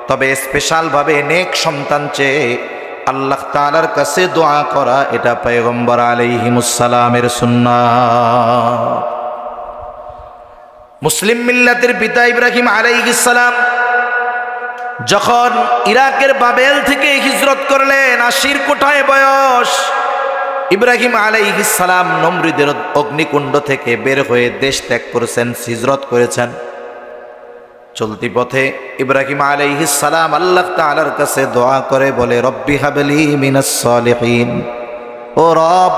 তবে স্পেশাল ভাবে নেক সন্তান চেয়ে আল্লাহ তাআলার কাছে দোয়া করা, এটা পয়গম্বর আলাইহিমুস সালামের সুন্নাহ। মুসলিম মিল্লাতের পিতা ইব্রাহিম আলাইহিস সালাম যখন ইরাকের বাবেল থেকে হিজরত করলেন, 80 কোঠায় বয়স, ইব্রাহিম আলাইহিস সালাম নমরুদের অগ্নিকুণ্ড থেকে বের হয়ে দেশ ত্যাগ করেছেন, হিজরত করেছেন। চলতি পথে ইব্রাহিম আলাইহিস সালাম আল্লাহ তাআলার কাছে দোয়া করে বলে, রব্বি হাবলি মিনাস সালিহিন, ও রব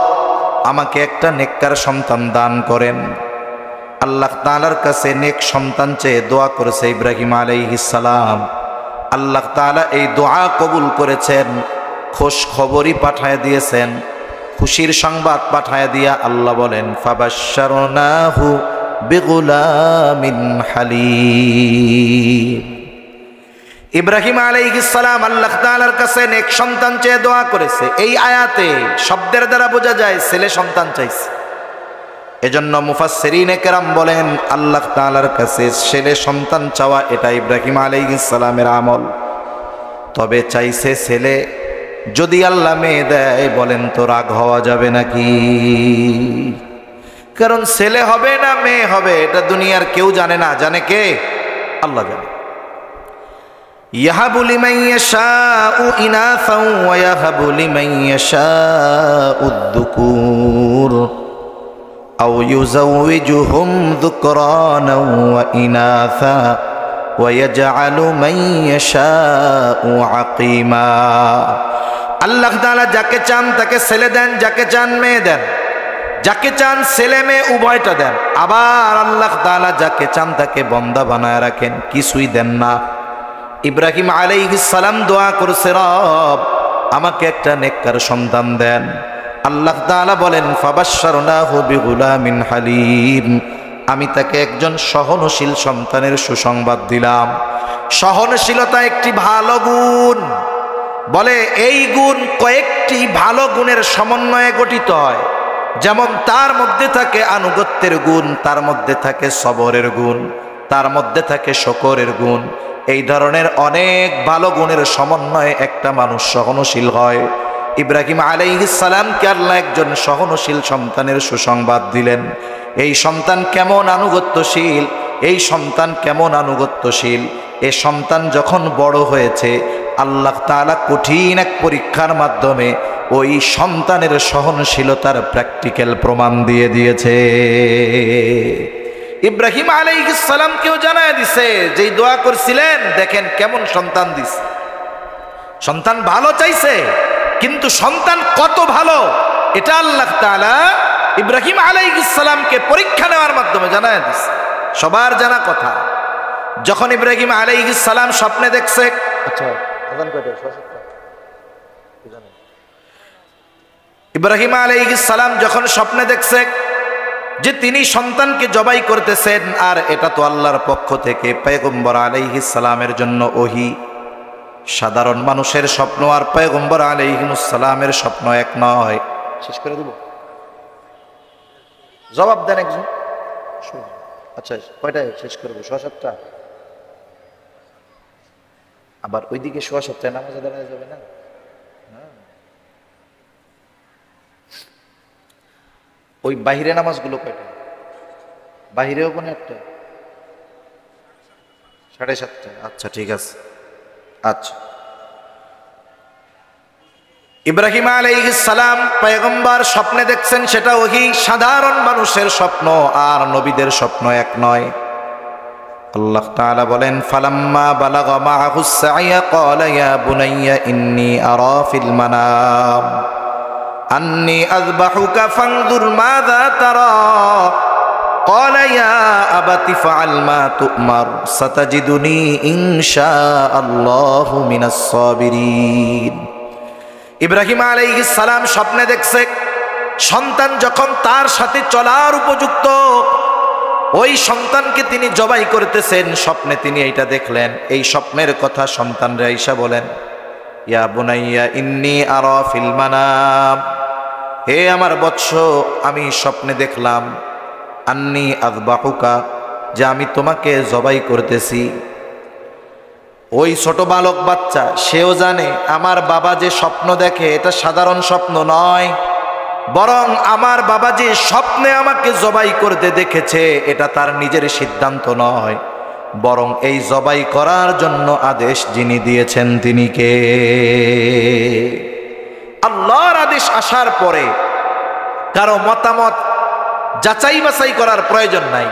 আমাকে একটা নেককার সন্তান দান করেন। আল্লাহ তাআলার কাছে নেক সন্তান চেয়ে দোয়া করেছে ইব্রাহিম আলাইহিস সালাম। আল্লাহ তাআলা এই দোয়া কবুল করেছেন, খোশ খবরই পাঠায় দিয়েছেন, খুশির সংবাদ পাঠায় দিয়া আল্লাহ বলেন, ফাবাশশারনাহু বিগুলামিন হালিম। ইব্রাহিম আলাইহিস সালাম আল্লাহ তাআলার কাছে নেক সন্তান চেয়ে দোয়া করেছে। এই আয়াতে শব্দের দ্বারা বোঝা যায় ছেলে সন্তান চাইছে। এজন্য মুফাসসিরিনে কেরাম বলেন, আল্লাহ তাআলার কাছে ছেলে সন্তান চাওয়া এটা ইব্রাহিম আলাইহিস সালামের আমল। তবে চাইছে ছেলে, যদি আল্লাহ মেয়ে দেয় বলেন তো রাগ হওয়া যাবে নাকি? কারণ ছেলে হবে না মেয়ে হবে এটা দুনিয়ার কেউ জানে না, জানে কে? আল্লাহ জানে। ইয়াহাবু লিমান ইয়াশাউ ইনাসাও ওয়া ইয়াহাবু লিমান ইয়াশাউ যুকুর। আও ইউযাউযুহুম যুকরানাও ওয়া ইনাসা ওয়া ইয়াজআলু মান ইয়াশাউ আকিমা। আল্লাহ তাআলা যাকে চান তাকে ছেলে দেন, যাকে চান মেয়ে দেন, যাকে চান ছেলে মেয়ে উভয়টা দেন। আবার আল্লাহ তাআলা যাকে চান তাকে বান্দা বানায় রাখেন, কিছুই দেন না। ইব্রাহিম আলাইহিস সালাম দোয়া করছে, রব আমাকে একটা নেককার সন্তান দেন। আল্লাহ তাআলা বলেন, ফাবাশশারনাহু বিগুলামিন হালিম, আমি তাকে একজন সহনশীল সন্তানের সুসংবাদ দিলাম। সহনশীলতা একটি ভালো গুণ। বলে এই গুণ কয়েকটি ভালো গুণের সমন্বয়ে গঠিত হয়। যেমন তার মধ্যে থাকে আনুগত্যের গুণ, তার মধ্যে থাকে সবরের গুণ, তার মধ্যে থাকে শকরের গুণ। এই ধরনের অনেক ভালো গুণের সমন্বয়ে একটা মানুষ সহনশীল হয়। ইব্রাহিম আলাইহিস সালামকে আল্লাহ একজন সহনশীল সন্তানের সুসংবাদ দিলেন। এই সন্তান কেমন আনুগত্যশীল, এই সন্তান কেমন আনুগত্যশীল। এই সন্তান যখন বড় হয়েছে, আল্লাহ তাআলা কঠিন এক পরীক্ষার মাধ্যমে ওই সন্তানের সহনশীলতার প্র্যাকটিক্যাল প্রমাণ দিয়ে দিয়েছে। ইব্রাহিম আলাইহিস সালামকেও জানায় দিছে, যেই দোয়া করছিলেন দেখেন কেমন সন্তান দিছে। সন্তান ভালো চাইছে, কিন্তু সন্তান কত ভালো এটা আল্লাহ তাআলা ইব্রাহিম আলাইহিস সালামকে পরীক্ষা নেওয়ার মাধ্যমে জানায় দিছে। সবার জানা কথা, যখন ইব্রাহিম আলাইহিস সালাম স্বপ্নে দেখছে, আচ্ছা আযান কয়টা? ইব্রাহিম আলাইহিস সালাম যখন স্বপ্নে দেখছে যে তিনি সন্তানকে জবাই করতেছেন, আর এটা তো আল্লাহর পক্ষ থেকে পয়গম্বর আলাইহিস সালামের জন্য ওহী। সাধারণ মানুষের স্বপ্ন আর পয়গম্বর আলাইহিস সালামের স্বপ্ন এক নয়। শেষ করে দেব, জবাব দেন একজন। আচ্ছা কয়টায় শেষ করবো? 7:15। আবার ওইদিকে 7:15 নামাজে দাঁড়ায় যাবে না? ওই বাহিরে নামাজগুলো কয়টা? বাহিরেও কোনো একটা 7:30। আচ্ছা ঠিক আছে। আচ্ছা, ইব্রাহিম আলাইহিস সালাম পয়গম্বর স্বপ্নে দেখছেন, সেটা ওহী। সাধারণ মানুষের স্বপ্ন আর নবীদের স্বপ্ন এক নয়। আল্লাহ তাআলা বলেন, ফালাম্মা বালাগা মাআহুস সা'য়া ক্বালা ইয়া বুনাইয়া ইন্নী আরা ফিল মানাম আন্নী আযবাহুকা ফানজুর মাযা তারা ক্বালা ইয়া আবাতি ফাআল মা তু'মার সাতাজিদুনি ইনশাআল্লাহু মিনাস সাবিরিন। ইব্রাহিম আলাইহিস সালাম স্বপ্নে দেখছে সন্তান যখন তার সাথে চলার উপযুক্ত, ওই সন্তানকে তিনি জবাই করতেছেন। স্বপ্নে তিনি এইটা দেখলেন। এই স্বপ্নের কথা সন্তানরা আয়েশা বলেন, ইয়া বুনাইয়া ইন্নী আরা ফিল মানাম, হে আমার বৎস আমি স্বপ্নে দেখলাম, আন্নী আযবাহুকা, যে আমি তোমাকে জবাই করতেছি। ওই ছোট বালক বাচ্চা সেও জানে আমার বাবা যে স্বপ্ন দেখে এটা সাধারণ স্বপ্ন নয়, বরং আমার বাবা যে স্বপ্নে আমাকে জবাই করতে দেখেছে এটা তার নিজের সিদ্ধান্ত নয়, বরং এই জবাই করার জন্য আদেশ যিনি দিয়েছেন তিনি কে? আল্লাহর আদেশ আসার পরে কারো মতামত যাচাই বাছাই করার প্রয়োজন নাই।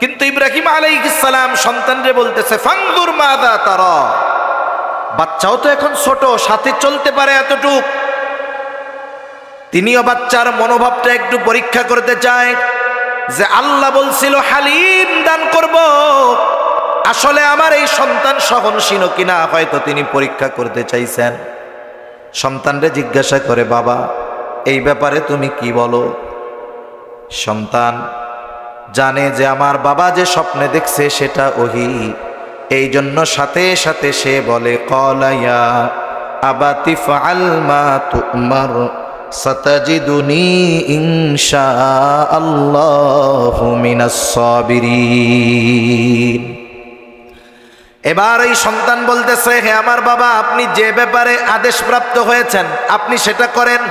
কিন্তু ইব্রাহিম আলাইহিস সালাম সন্তানরে বলতেছে, ফানজুর মাযা তারা। বাচ্চাও তো এখন ছোট, সাথে চলতে পারে এতটুক। তিনিও বাচ্চার মনোভাবটা একটু পরীক্ষা করতে চায় যে আল্লাহ বলছিল হালিম দান করব, আসলে আমার এই সন্তান সহনশীল কিনা হয়তো তিনি পরীক্ষা করতে চাইছেন। সন্তানরে জিজ্ঞাসা করে, বাবা এই ব্যাপারে তুমি কি বলো? সন্তান জানে যে আমার বাবা যে স্বপ্নে দেখছে সেটা ওহী, এই জন্য সাথে সাথে সে বলে, ক্বালা ইয়া আবাতি ফাআল মা তু'মার সাতাজিদুনি ইনশাআল্লাহু মিনাস সাবিরিন। এবার এই সন্তান বলতেছে, হে আমার বাবা আপনি যে ব্যাপারে আদেশপ্রাপ্ত হয়েছেন আপনি সেটা করেন।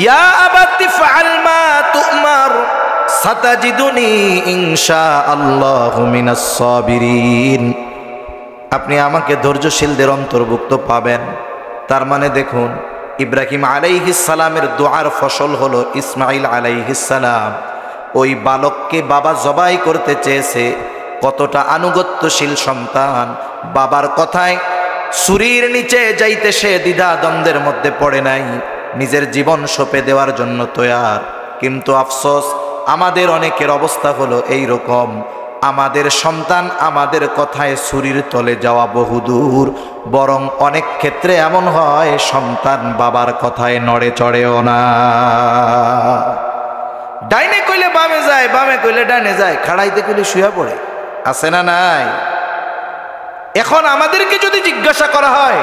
ইয়া আবাতি ফাআল মা তু'মার সাতাজিদুনি ইনশাআল্লাহু মিনাস সাবিরিন। আপনি আমাকে ধৈর্যশীলদের অন্তর্ভুক্ত পাবেন। তার মানে দেখুন ইব্রাহিম আলাইহিস সালামের দোয়ার ফসল হলো ইসমাইল আলাইহিস সালাম। ওই বালককে বাবা জবাই করতে চেয়েছে, কতটা আনুগত্যশীল সন্তান, বাবার কথায় ছুরির নিচে যাইতে সে দ্বিধা দ্বন্দ্বের মধ্যে পড়ে নাই, নিজের জীবন সঁপে দেওয়ার জন্য তৈয়ার। কিন্তু আফসোস, আমাদের অনেকের অবস্থা হলো এই রকম, আমাদের সন্তান আমাদের কথায় ছুরির তলে যাওয়া বহুদূর, বরং অনেক ক্ষেত্রে এমন হয় সন্তান বাবার কথায় নড়ে চড়েও না। ডাইনে কইলে বামে যায়, বামে কইলে ডাইনে যায়, খাড়াইতে কইলে শুয়ে পড়ে, আছে না নাই? এখন আমাদেরকে যদি জিজ্ঞাসা করা হয়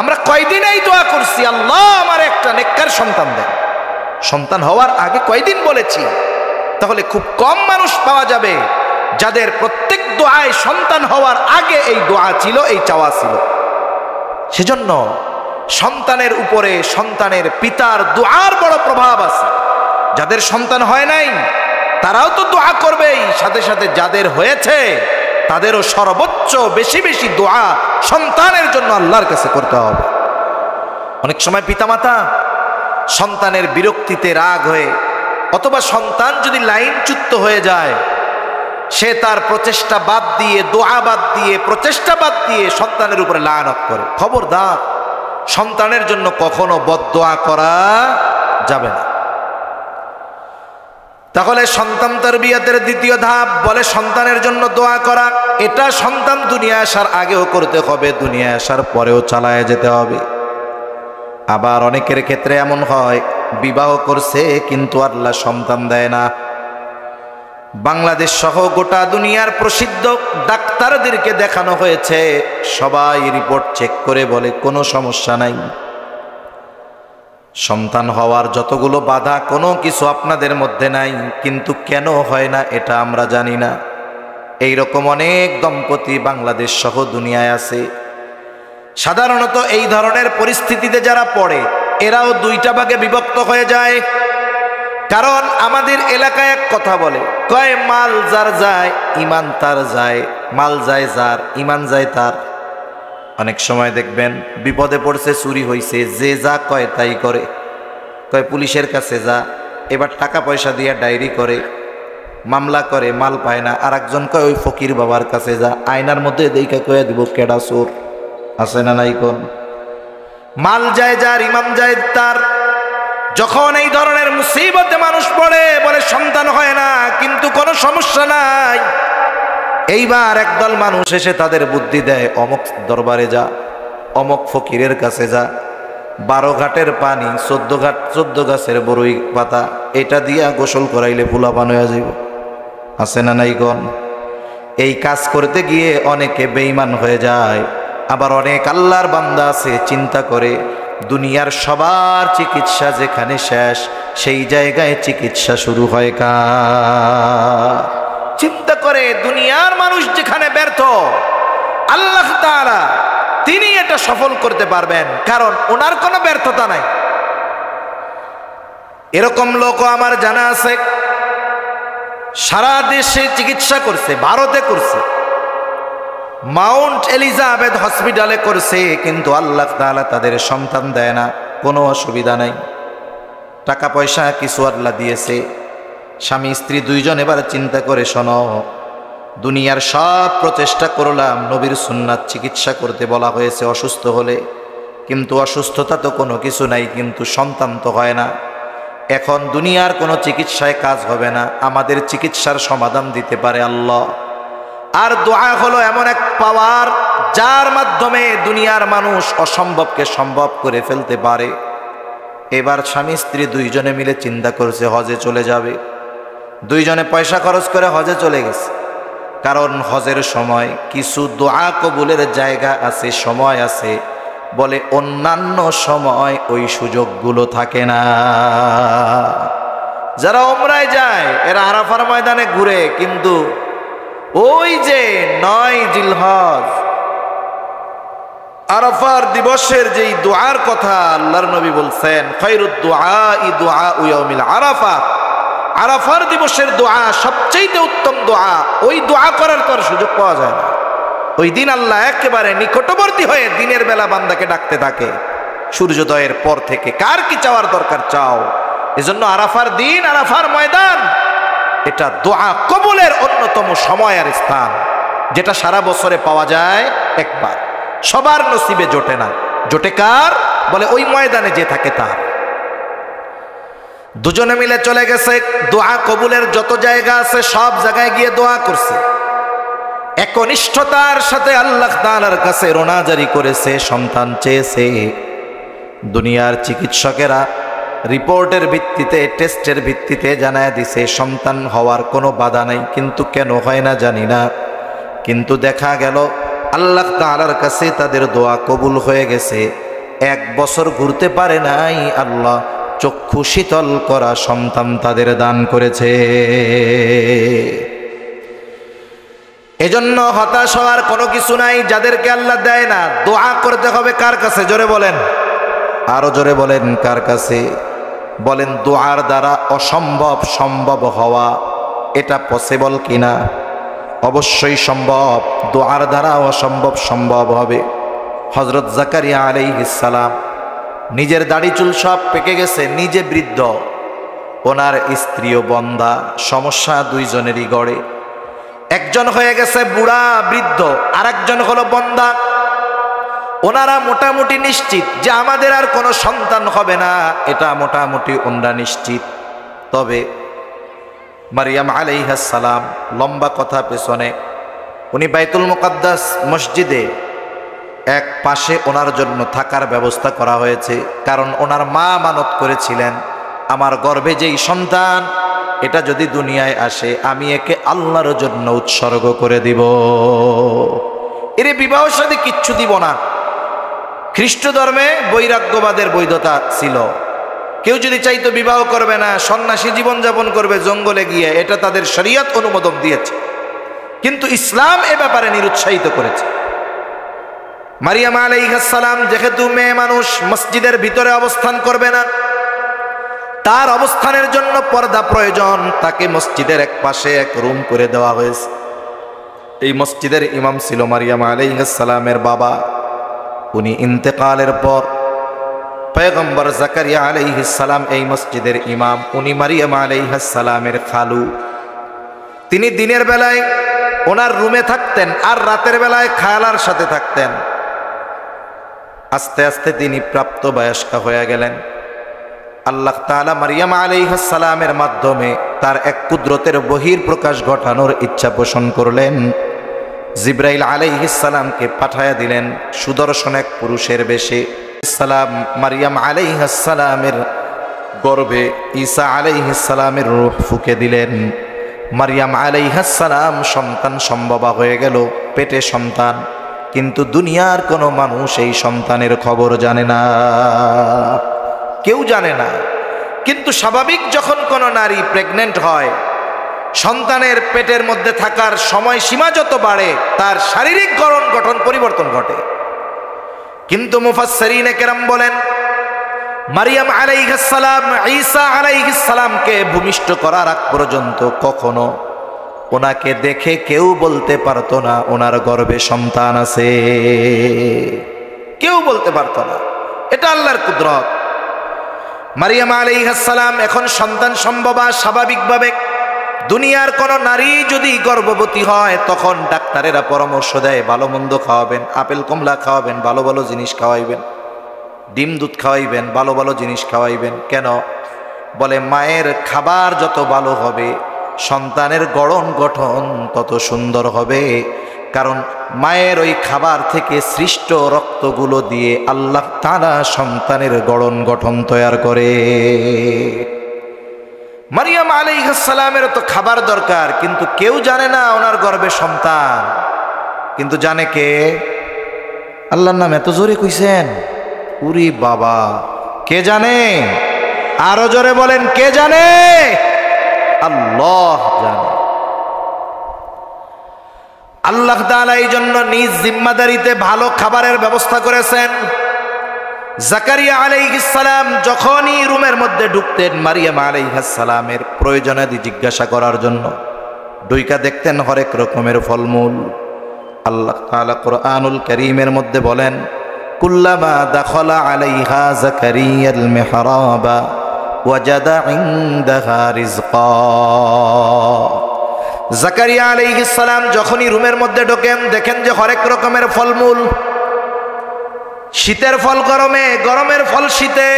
আমরা কয়দিন এই দোয়া করছি, আল্লাহ আমার একটা নেককার সন্তান দেন, সন্তান হওয়ার আগে কয়দিন বলেছি? তাহলে খুব কম মানুষ পাওয়া যাবে যাদের প্রত্যেক দোয়ায় সন্তান হওয়ার আগে এই দোয়া ছিল, এই চাওয়া ছিল। সেজন্য সন্তানের উপরে সন্তানের পিতার দোয়ার বড় প্রভাব আছে। যাদের সন্তান হয় নাই তারাও তো দোয়া করবেই, সাথে সাথে যাদের হয়েছে তাদেরও সর্বোচ্চ বেশি বেশি দোয়া সন্তানের জন্য আল্লাহর কাছে করতে হবে। অনেক সময় পিতামাতা সন্তানের বিরক্তিতে রাগ হয়ে, অথবা সন্তান যদি লাইনচ্যুত হয়ে যায়, সে তার প্রচেষ্টা বাদ দিয়ে, দোয়া বাদ দিয়ে, প্রচেষ্টা বাদ দিয়ে সন্তানের উপরে লানত করে। খবরদার, সন্তানের জন্য কখনো বদদোয়া করা যাবে না। তাহলে সন্তান তারবিয়াতের দ্বিতীয় ধাপ বলে সন্তানের জন্য দোয়া করা। এটা সন্তান দুনিয়া আসার আগেও করতে হবে, দুনিয়া আসার পরেও চালায় যেতে হবে। আবার অনেকের ক্ষেত্রে এমন হয়, বিবাহ করছে কিন্তু আল্লাহ সন্তান দেয় না। বাংলাদেশ সহ গোটা দুনিয়ার প্রসিদ্ধ ডাক্তারদেরকে দেখানো হয়েছে, সবাই রিপোর্ট চেক করে বলে কোনো সমস্যা নাই, সন্তান হওয়ার যতগুলো বাধা কোনো কিছু আপনাদের মধ্যে নাই, কিন্তু কেন হয় না এটা আমরা জানি না। এইরকম অনেক দম্পতি বাংলাদেশ সহ দুনিয়ায় আছে। সাধারণত এই ধরনের পরিস্থিতিতে যারা পড়ে এরাও দুইটা ভাগে বিভক্ত হয়ে যায়। কারণ আমাদের এলাকায় এক কথা বলে, কয় মাল যার যায় ইমান তার যায়, মাল যায় যার ইমান যায় তার। অনেক সময় দেখবেন বিপদে পড়ছে, চুরি হইছে, যে যা কয় তাই করে, কয় পুলিশের কাছে যা, এবার টাকা পয়সা দিয়ে ডায়েরি করে, মামলা করে, মাল পায় না। আর একজন কয় ওই ফকির বাবার কাছে যা, আয়নার মধ্যে দেখে কয়ে দিব কেডা চোর, আছে না নাই? কোন মাল যায় যার ইমান যায় তার। যখন এই ধরনের মুসিবতে মানুষ পড়ে, বলে সন্তান হয় না কিন্তু কোনো সমস্যা নাই, এইবার একদল মানুষ এসে তাদের বুদ্ধি দেয়, অমুক দরবারে যা, অমুক ফকিরের কাছে যা, 12 ঘাটের পানি 14 গাছের বড়ই পাতা, এটা দিয়া গোসল করাইলে ফুলাপান হয়ে যাইব, আছে না নাই? কোন এই কাজ করতে গিয়ে অনেকে বেঈমান হয়ে যায়। আবার অনেক আল্লাহর বান্দা আছে চিন্তা করে দুনিয়ার সবার চিকিৎসা যেখানে শেষ, সেই জায়গায় চিকিৎসা শুরু হয় কার? চিন্তা করে দুনিয়ার মানুষ যেখানে ব্যর্থ, আল্লাহ তাআলা তিনি এটা সফল করতে পারবেন, কারণ ওনার কোনো ব্যর্থতা নাই। এরকম লোকও আমার জানা আছে, সারা দেশে চিকিৎসা করছে, ভারতে করছে, মাউন্ট এলিজাবেথ হসপিটালে করছে, কিন্তু আল্লাহ তাআলা তাদের সন্তান দেয় না। কোনো অসুবিধা নাই, টাকা পয়সা কিছু আল্লাহ দিয়েছে, স্বামী স্ত্রী দুইজন। এবার চিন্তা করে শোনো, দুনিয়ার সব প্রচেষ্টা করলাম, নবীর সুন্নাত চিকিৎসা করতে বলা হয়েছে অসুস্থ হলে, কিন্তু অসুস্থতা তো কোনো কিছু নাই, কিন্তু সন্তান তো হয় না। এখন দুনিয়ার কোনো চিকিৎসায় কাজ হবে না, আমাদের চিকিৎসার সমাধান দিতে পারে আল্লাহ। আর দোয়া হলো এমন এক পাওয়ার, যার মাধ্যমে দুনিয়ার মানুষ অসম্ভবকে সম্ভব করে ফেলতে পারে। এবার স্বামী স্ত্রী দুইজনে মিলে চিন্তা করছে হজে চলে যাবে। দুইজনে পয়সা খরচ করে হজে চলে গেছে, কারণ হজের সময় কিছু দোয়া কবুলের জায়গা আছে, সময় আছে, বলে অন্যান্য সময় ওই সুযোগগুলো থাকে না। যারা উমরায় যায় এরা আরাফার ময়দানে ঘুরে, কিন্তু ওই যে 9 জিলহজ আরাফার দিবসের যেই দোয়ার কথা আল্লাহর নবী বলছেন, খায়রুদ দুআই দুআউ ইয়াউমিল আরাফা, আরাফার দিবসের দোয়া সবচেয়ে উত্তম দোয়া। ওই দোয়া করার তো আর সুযোগ পাওয়া যায় না। ওই দিন আল্লাহ একেবারে নিকটবর্তী হয়ে দিনের বেলা বান্দাকে ডাকতে থাকে, সূর্যোদয়ের পর থেকে কার কি চাওয়ার দরকার চাও। এজন্য আরাফার দিন, আরাফার ময়দান এটা দোয়া কবুলের অন্যতম সময় আর স্থান, যেটা সারা বছরে পাওয়া যায় একবার। সবার নসিবে জোটে না। জোটে কার? বলে ওই ময়দানে যে থাকে তার। দুজনে মিলে চলে গেছে, দোয়া কবুলের যত জায়গা আছে সব জায়গায় গিয়ে দোয়া করছে। একনিষ্ঠতার সাথে আল্লাহ তাআলার কাছে রোনাজারি করেছে, সন্তান চেয়েছে। দুনিয়ার চিকিৎসকেরা রিপোর্টের ভিত্তিতে, টেস্টের ভিত্তিতে জানায় দিছে সন্তান হওয়ার কোনো বাধা নাই, কিন্তু কেন হয় না জানি না। কিন্তু দেখা গেল আল্লাহ তাআলার কাছে তাদের দোয়া কবুল হয়ে গেছে। 1 বছর ঘুরতে পারে নাই, আল্লাহ চক্ষু শীতল করা সন্তান তাদের দান করেছে। এজন্য হতাশ হওয়ার কোনো কিছু নাই। যাদেরকে আল্লাহ দেয় না, দোয়া করতে হবে কার কাছে? জোরে বলেন, আরো জোরে বলেন, কার কাছে? বলেন দোয়ার দ্বারা অসম্ভব সম্ভব হওয়া, এটা পসিবল কিনা? অবশ্যই সম্ভব। দোয়ার দ্বারা অসম্ভব সম্ভব হবে। হযরত জাকারিয়া আলাইহিস সালাম নিজের দাড়ি চুল সব পেকে গেছে, নিজে বৃদ্ধ, ওনার স্ত্রীও বন্ধা, সমস্যা দুইজনেরই গড়ে। একজন হয়ে গেছে বুড়া বৃদ্ধ, আর একজন হলো বন্ধা। ওনারা মোটামুটি নিশ্চিত যে আমাদের আর কোনো সন্তান হবে না, এটা মোটামুটি ওনারা নিশ্চিত। তবে মারিয়াম আলাইহিস সালাম, লম্বা কথা পেছনে, উনি বাইতুল মুকাদ্দাস মসজিদে এক পাশে ওনার জন্য থাকার ব্যবস্থা করা হয়েছে। কারণ ওনার মা মানত করেছিলেন, আমার গর্ভে যেই সন্তান, এটা যদি দুনিয়ায় আসে আমি একে আল্লাহর জন্য উৎসর্গ করে দিব। এর বিবাহ শাদী কিচ্ছু দিব না। খ্রিস্ট ধর্মে বৈরাগ্যবাদের বৈধতা ছিল। কেউ যদি চাইতো বিবাহ করবে না, সন্ন্যাসী জীবনযাপন করবে জঙ্গলে গিয়ে, এটা তাদের শরীয়ত অনুমোদন দিয়েছে। কিন্তু ইসলাম এ ব্যাপারে নিরুৎসাহিত করেছে। মারিয়াম আলাইহিস সালাম যেহেতু মেয়ে মানুষ, মসজিদের ভিতরে অবস্থান করবে না, তার অবস্থানের জন্য পর্দা প্রয়োজন। তাকে মসজিদের এক পাশে এক রুম করে দেওয়া হয়েছে। এই মসজিদের ইমাম ছিল মারিয়াম আলাইহিস সালামের বাবা। উনি ইন্তেকালের পর পয়গম্বর জাকারিয়া আলাইহিস সালাম এই মসজিদের ইমাম। উনি মারিয়াম আলাইহিস সালামের খালু। তিনি দিনের বেলায় ওনার রুমে থাকতেন, আর রাতের বেলায় খালার সাথে থাকতেন। আস্তে আস্তে তিনি প্রাপ্তবয়স্কা হয়ে গেলেন। আল্লাহ তাআলা মারিয়াম আলাইহিস সালামের মাধ্যমে তার এক কুদরতের বহির প্রকাশ ঘটানোর ইচ্ছা পোষণ করলেন। জিব্রাইল আলাইহিস সালামকে পাঠায়া দিলেন সুদর্শন এক পুরুষের বেশে। সালাম মারিয়াম আলাইহিস সালামের গর্ভে ঈসা আলাইহিস সালামের রূহ ফুঁকে দিলেন। মারিয়াম আলাইহিস সালাম সন্তান সম্ভবা হয়ে গেল, পেটে সন্তান। কিন্তু দুনিয়ার কোনো মানুষ এই সন্তানের খবর জানে না, কেউ জানে না। কিন্তু স্বাভাবিক যখন কোনো নারী প্রেগনেন্ট হয়, সন্তানের পেটের মধ্যে থাকার সময় সীমা যত বাড়ে, তার শারীরিক গঠন পরিবর্তন ঘটে। কিন্তু মুফাসসিরিনে কেরাম বলেন, মারিয়াম আলাইহিস সালাম ঈসা আলাইহিস সালামকে ভূমিষ্ঠ করার আগ পর্যন্ত কখনো ওনাকে দেখে কেউ বলতে পারতো না ওনার গর্ভে সন্তান আছে। কেউ বলতে পারতো না। এটা আল্লাহর কুদরত। মারিয়াম আলাইহিস সালাম এখন সন্তান সম্ভবা। স্বাভাবিকভাবে দুনিয়ার কোন নারী যদি গর্ভবতী হয়, তখন ডাক্তারেরা পরামর্শ দেয় ভালো মন্দ খাওয়াবেন, আপেল কমলা খাওয়াবেন, ভালো ভালো জিনিস খাওয়াইবেন, ডিম দুধ খাওয়াইবেন, ভালো ভালো জিনিস খাওয়াইবেন। কেন? বলে মায়ের খাবার যত ভালো হবে, সন্তানের গঠন তত সুন্দর হবে। কারণ মায়ের ওই খাবার থেকে সৃষ্ট রক্তগুলো দিয়ে আল্লাহ তাআলা সন্তানের গঠন তৈরি করে। মারিয়াম আলাইহিস সালামের তো খাবার দরকার, কিন্তু কেউ জানে না ওনার গর্ভে সন্তান। কিন্তু জানে কে? আল্লাহর নাম এত জোরে কইছেন, উরি বাবা, কে জানে? আরো জোরে বলেন, কে জানে? আল্লাহ জানে। আল্লাহ তাআলা এই জন্য নিজ জিম্মাদারিতে ভালো খাবারের ব্যবস্থা করেছেন। জাকারিয়া আলাইহিস সালাম যখনই রুমের মধ্যে ঢুকতেন, মারিয়াম আলাইহিস সালামের প্রয়োজনাদি জিজ্ঞাসা করার জন্য ডুইকা দেখতেন হরেক রকমের ফলমূল। আল্লাহ তাআলা কুরআনুল কারীমের মধ্যে বলেন, কুল্লামা দাখালা আলাইহা যাকারিয়াল মিহরাবা ওয়াজাদা ইনদাহা রিজকা। জাকারিয়া আলাইহিস সালাম যখনই রুমের মধ্যে ঢোকেন, দেখেন যে হরেক রকমের ফলমূল, শীতের ফল গরমে, গরমের ফল শীতে।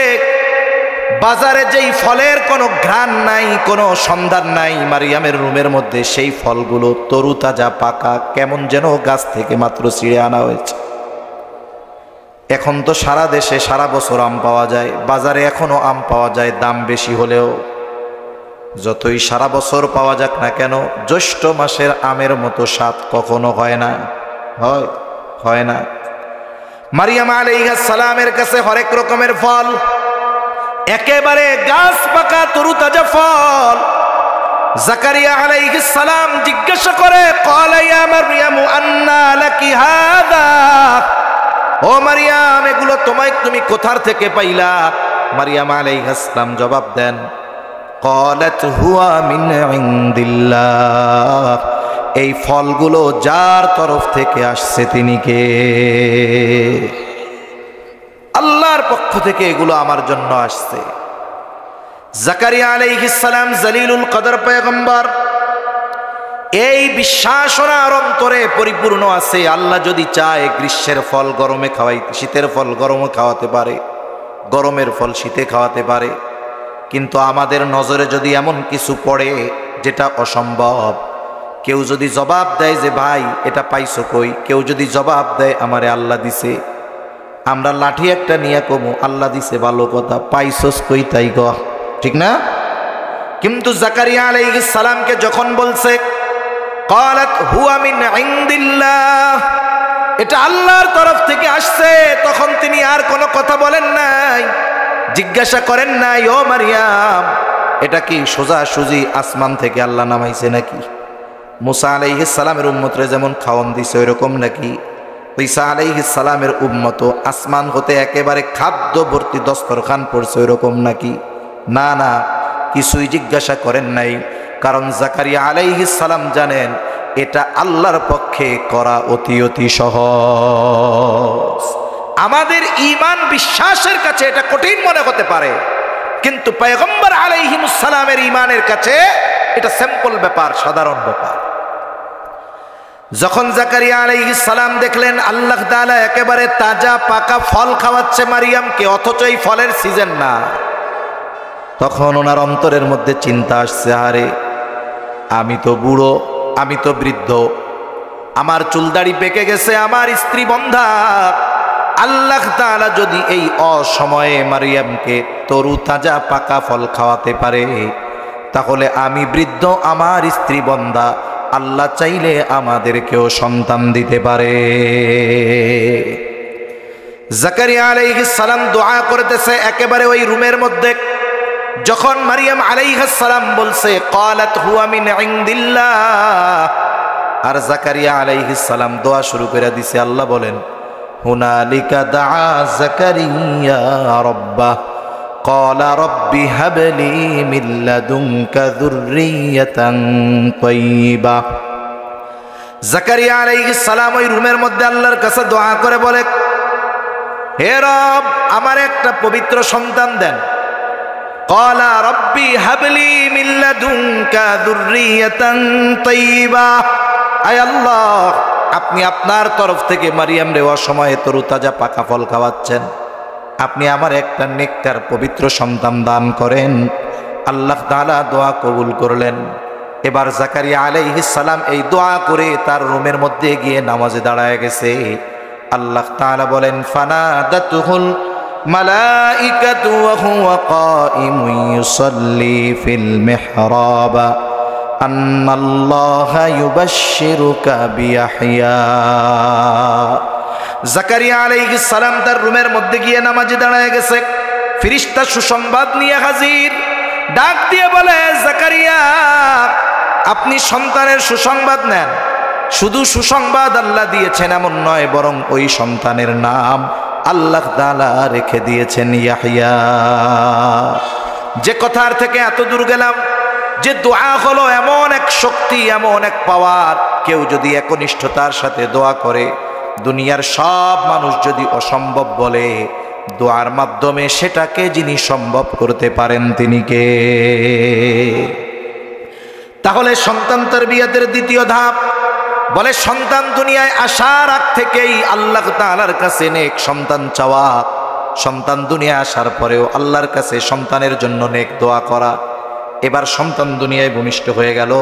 বাজারে যেই ফলের কোনো ঘ্রাণ নাই, কোনো সন্ধান নাই, মারিয়ামের রুমের মধ্যে সেই ফলগুলো তরুতাজা পাকা, কেমন যেন গাছ থেকে মাত্র ছিঁড়ে আনা হয়েছে। এখন তো সারা দেশে সারা বছর আম পাওয়া যায়, বাজারে এখনো আম পাওয়া যায়, দাম বেশি হলেও। যতই সারা বছর পাওয়া যাক না কেন, জ্যৈষ্ঠ মাসের আমের মতো স্বাদ কখনো হয় না, হয় না। মারিয়াম আলাইহিস সালামের কাছে হরেক রকমের ফল, একেবারে গাছ পাকা তরুতাজা ফল। জাকারিয়া আলাইহিস সালাম জিজ্ঞাসা করে, ক্বালা ইয়া মারইয়ামু আন্না লাকি হাযা, ও মারিয়াম এগুলো তুমি কোথার থেকে পাইলা? মারিয়াম আলাইহিস সালাম জবাব দেন, ক্বালাত হুয়া মিন ইনদিল্লাহ, এই ফলগুলো যার তরফ থেকে আসছে তিনি কে? আল্লাহর পক্ষ থেকে এগুলো আমার জন্য আসছে। জাকারিয়া আলাইহিস সালাম জলিলুল কদর পয়গম্বর, এই বিশ্বাস ওনার অন্তরে পরিপূর্ণ আছে। আল্লাহ যদি চায় গ্রীষ্মের ফল গরমে খাওয়াইতে, শীতের ফল গরমে খাওয়াতে পারে, গরমের ফল শীতে খাওয়াতে পারে। কিন্তু আমাদের নজরে যদি এমন কিছু পড়ে যেটা অসম্ভব, কেউ যদি জবাব দেয় যে ভাই এটা পাইছো কই, কেউ যদি জবাব দেয় আমারে আল্লাহ দিছে, আমরা লাঠি একটা নিয়ে কমু আল্লাহ দিছে ভালো কথা, পাইছোস কই তাই গ, ঠিক না? কিন্তু জাকারিয়া আলাইহিস সালামকে যখন বলছে ক্বালাত হুয়া মিন ইনদিল্লাহ, এটা আল্লাহর তরফ থেকে আসছে, তখন তিনি আর কোনো কথা বলেন নাই, জিজ্ঞাসা করেন নাই ও মারিয়াম এটা কি সোজাসুজি আসমান থেকে আল্লাহ নামাইছে নাকি? মুসা আলাইহিস সালামের উম্মতরে যেমন খাওয়ান দিছে ওইরকম নাকি? ঈসা আলাইহিস সালামের উম্মত আসমান হতে একেবারে খাদ্য ভর্তি দস্তরখান পড়ছে ওইরকম নাকি? না না, কিছুই জিজ্ঞাসা করেন নাই, কারণ জাকারিয়া আলাইহিস সালাম জানেন এটা আল্লাহর পক্ষে করা অতি অতি সহজ। আমাদের ঈমান বিশ্বাসের কাছে এটা কঠিন মনে হতে পারে, কিন্তু পয়গম্বর আলাইহিস সালামের ঈমানের কাছে এটা সিম্পল ব্যাপার, সাধারণ ব্যাপার। যখন জাকারিয়া আলাইহিস সালাম দেখলেন আল্লাহ তাআলা একেবারে তাজা পাকা ফল খাওয়াচ্ছে মারিয়ামকে, অথচ এই ফলের সিজন না, তখন ওনার অন্তরের মধ্যে চিন্তা আসছে, আরে আমি তো বুড়ো, আমি তো বৃদ্ধ, আমার চুলদাড়ি পেকে গেছে, আমার স্ত্রী বন্ধা, আল্লাহ তাআলা যদি এই অসময়ে মারিয়ামকে তরু তাজা পাকা ফল খাওয়াতে পারে, তাহলে আমি বৃদ্ধ, আমার স্ত্রী বন্ধা, আল্লাহ চাইলে আমাদেরকেও সন্তান দিতে পারে। জাকারিয়া আলাইহিস সালাম দোয়া করতেছে একেবারে ওই রুমের মধ্যে, যখন মারিয়াম আলাইহিস সালাম বলছে ক্বালাত হুয়া মিন ইনদিল্লাহ, আর জাকারিয়া আলাইহিস সালাম দোয়া শুরু করে দিছে। আল্লাহ বলেন, হুনালিকা দাআ জাকারিয়া রাব্বাহ ক্বালা রব্বি হাবলি মিন লাদুনকা যুররিয়াতান তাইয়্যিবা। জাকারিয়া আলাইহিস সালাম ওই রুমের মধ্যে আল্লাহর কাছে দোয়া করে বলে, হে রব আমার একটা পবিত্র সন্তান দেন। ক্বালা রব্বি হাবলি মিন লাদুনকা যুররিয়াতান তাইয়্যিবা, আয় আল্লাহ আপনি আপনার তরফ থেকে মারিয়াম রে অসময়ে তরুতাজা পাকা ফল খাওয়াচ্ছেন, আপনি আমার একটা নেককার পবিত্র সন্তান দান করেন। আল্লাহ তাআলা দোয়া কবুল করলেন। এবার জাকারিয়া আলাইহিস সালাম এই দোয়া করে তার রুমের মধ্যে গিয়ে নামাজে দাঁড়ায় গেছে। আল্লাহ তাআলা বলেন, ফানাদাতুহুল মালাইকাতু ওয়া হুয়া কাইমুন ইউসাল্লি ফিল মিহরাব আন্নাল্লাহা ইউবাশশিরুকা বিয়াহইয়া। জাকারিয়া আলাইহিস সালাম তার রুমের মধ্যে গিয়ে নামাজে দাঁড়ায় গেছে, ফেরেশতা সুসংবাদ নিয়ে হাজির, ডাক দিয়ে বলে, জাকারিয়া আপনি সন্তানের সুসংবাদ নেন। শুধু সুসংবাদ আল্লাহ দিয়েছেন এমন নয়, বরং ওই সন্তানের নাম আল্লাহ তাআলা রেখে দিয়েছেন ইয়াহইয়া। যে কথার থেকে এত দূর গেলাম, যে দোয়া হলো এমন এক শক্তি, এমন এক পাওয়ার, কেউ যদি একনিষ্ঠতার সাথে দোয়া করে দুনিয়ার সব মানুষ যদি অসম্ভব বলে, দোয়ার মাধ্যমে সেটাকে যিনি সম্ভব করতে পারেন তিনি কে? তাহলে সন্তান তারবিয়াতের দ্বিতীয় ধাপ বলে, সন্তান দুনিয়ায় আসার আগ থেকেই আল্লাহ তাআলার কাছে নেক সন্তান চাওয়া, সন্তান দুনিয়ায় আসার পরেও আল্লাহর কাছে সন্তানের জন্য নেক দোয়া করা। এবার সন্তান দুনিয়ায় ভূমিষ্ঠ হয়ে গেল,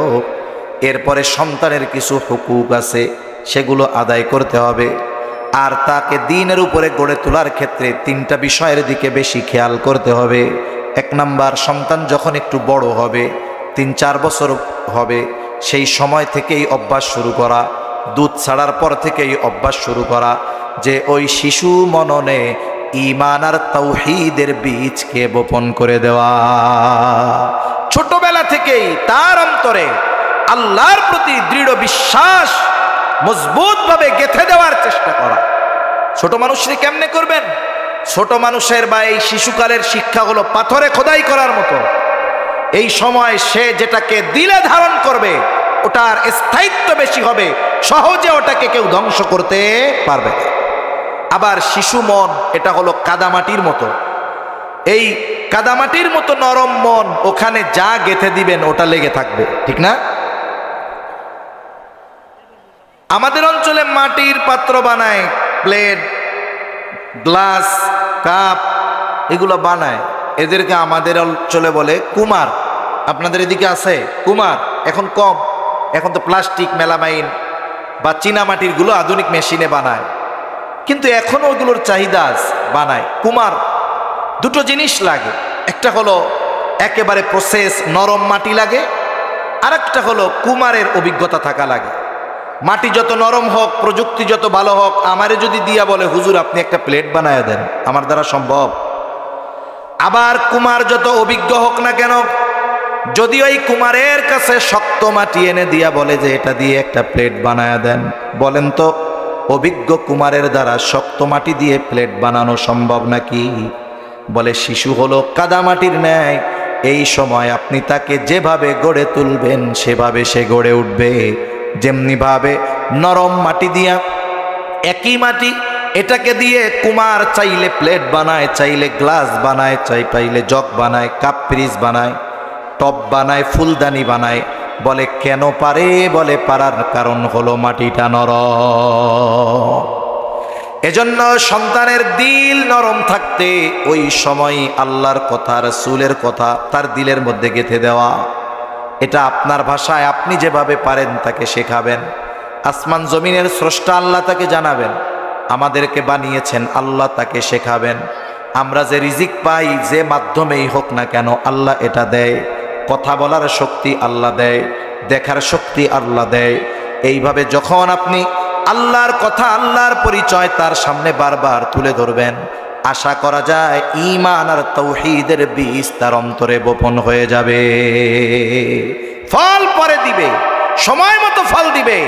এরপরে সন্তানের কিছু হুকুক আছে, সেগুলো আদায় করতে হবে। আর তাকে দ্বীনের উপরে গড়ে তোলার ক্ষেত্রে তিনটা বিষয়ের দিকে বেশি খেয়াল করতে হবে। এক নাম্বার, সন্তান যখন একটু বড় হবে, 3-4 বছর হবে, সেই সময় থেকেই অভ্যাস শুরু করা, দুধ ছাড়ার পর থেকেই অভ্যাস শুরু করা যে ওই শিশু মননে ঈমান আর তাওহীদের বীজকে বপন করে দেওয়া। ছোটবেলা থেকেই তার অন্তরে আল্লাহর প্রতি দৃঢ় বিশ্বাস মজবুতভাবে গেঁথে দেওয়ার চেষ্টা করা। ছোট মানুষরা কেমনে করবেন? ছোট মানুষের বা এই শিশুকালের শিক্ষা হলো পাথরে খোদাই করার মতো। এই সময় সে যেটাকে দিলে ধারণ করবে ওটার স্থায়িত্ব বেশি হবে, সহজে ওটাকে কেউ ধ্বংস করতে পারবে না। আবার শিশু মন এটা হলো কাদামাটির মতো, এই কাদামাটির মতো নরম মন, ওখানে যা গেঁথে দিবেন ওটা লেগে থাকবে, ঠিক না? আমাদের অঞ্চলে মাটির পাত্র বানায়, প্লেট, গ্লাস, কাপ এগুলো বানায়, এদেরকে আমাদের অঞ্চলে বলে কুমার। আপনাদের এদিকে আছে কুমার? এখন কম, এখন তো প্লাস্টিক, মেলামাইন বা চীনামাটির গুলো আধুনিক মেশিনে বানায়, কিন্তু এখনো ওগুলোর চাহিদা বানায়। কুমার দুটো জিনিস লাগে, একটা হলো একেবারে প্রসেস নরম মাটি লাগে, আর একটা হলো কুমারের অভিজ্ঞতা থাকা লাগে। মাটি যত নরম হোক, প্রযুক্তি যত ভালো হোক, আমারে যদি দিয়া বলে হুজুর আপনি একটা প্লেট বানায় দেন, আমার দ্বারা সম্ভব। আবার কুমার যত অভিজ্ঞ হোক না কেন, যদি ওই কুমারের কাছে শক্ত মাটি এনে দিয়া বলে যে এটা দিয়ে একটা প্লেট বানায় দেন, বলেন তো অভিজ্ঞ কুমারের দ্বারা শক্ত মাটি দিয়ে প্লেট বানানো সম্ভব নাকি? বলে শিশু হলো কাদামাটির ন্যায়, এই সময় আপনি তাকে যেভাবে গড়ে তুলবেন সেভাবে সে গড়ে উঠবে। যেমনি ভাবে নরম মাটি দিয়া, একই মাটি, এটাকে দিয়ে কুমার চাইলে প্লেট বানায়, চাইলে গ্লাস বানায়, চাইলে জগ বানায়, কাপ পিরিচ বানায়, টপ বানায়, ফুলদানি বানায়। বলে কেন পারে? বলে পারার কারণ হলো মাটিটা নরম। এজন্য সন্তানের দিল নরম থাকতে ওই সময় আল্লাহর কথা, রাসূলের কথা তার দিলের মধ্যে গেঁথে দেওয়া। এটা আপনার ভাষায় আপনি যেভাবে পারেন তাকে শেখাবেন। আসমান জমিনের স্রষ্টা আল্লাহ তাকে জানাবেন, আমাদেরকে বানিয়েছেন আল্লাহ, তাকে শেখাবেন। আমরা যে রিজিক পাই যে মাধ্যমেই হোক না কেন আল্লাহ এটা দেয়। কথা বলার শক্তি আল্লাহ দেয়, দেখার শক্তি আল্লাহ দেয়। এইভাবে যখন আপনি আল্লাহর কথা, আল্লাহর পরিচয় তার সামনে বারবার তুলে ধরবেন, আশা করা যায় ঈমান আর তাওহীদের বীজ তার অন্তরে বপন হয়ে যাবে, ফল পরে দিবে, সময় মতো ফল দিবে।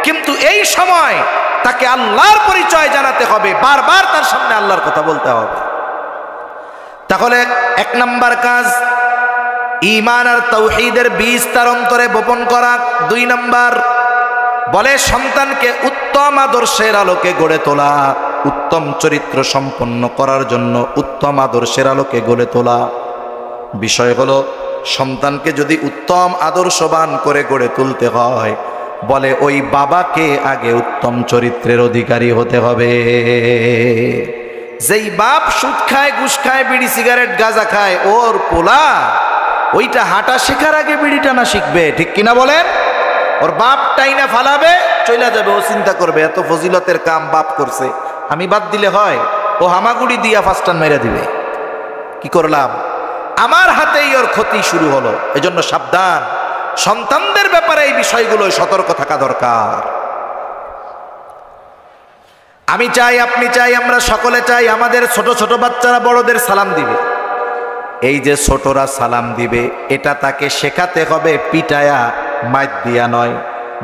কিন্তু এই সময় তাকে আল্লাহর পরিচয় জানাতে হবে, বারবার তার সামনে আল্লাহর কথা বলতে হবে। তাহলে 1 নাম্বার কাজ ঈমান আর তাওহীদের বীজ তার অন্তরে বপন করা। 2 নাম্বার বলে সন্তানকে উত্তম আদর্শের আলোকে গড়ে তোলা, উত্তম চরিত্র সম্পন্ন করার জন্য উত্তম আদর্শের আলোকে গড়ে তোলা। বিষয় হলো সন্তানকে যদি উত্তম আদর্শবান করে গড়ে তুলতে হয়, বলে ওই বাবাকে আগে উত্তম চরিত্রের অধিকারী হতে হবে। যেই বাপ সুদ খায়, ঘুষ খায়, বিড়ি সিগারেট গাঁজা খায়, ওর পোলা ওইটা হাঁটা শেখার আগে বিড়ি টানা শিখবে, ঠিক কিনা বলেন? ওর বাপ টাইনা ফালাবে, চলে যাবে, ও চিন্তা করবে এত ফজিলতের কাম বাপ করছে, আমি বাদ দিলে হয়? ও হামাগুড়ি দিয়া ফাস্টান মেরে দিবে, কি করলাম? আমার হাতেই ওর ক্ষতি শুরু হলো। এজন্য সাবধান, সন্তানদের ব্যাপারে এই বিষয়গুলো সতর্ক থাকা দরকার। আমি চাই, আপনি চাই, আমরা সকলে চাই আমাদের ছোট ছোট বাচ্চারা বড়দের সালাম দিবে। এই যে ছোটরা সালাম দিবে, এটা তাকে শেখাতে হবে পিটায়া, মাইর দিয়া নয়,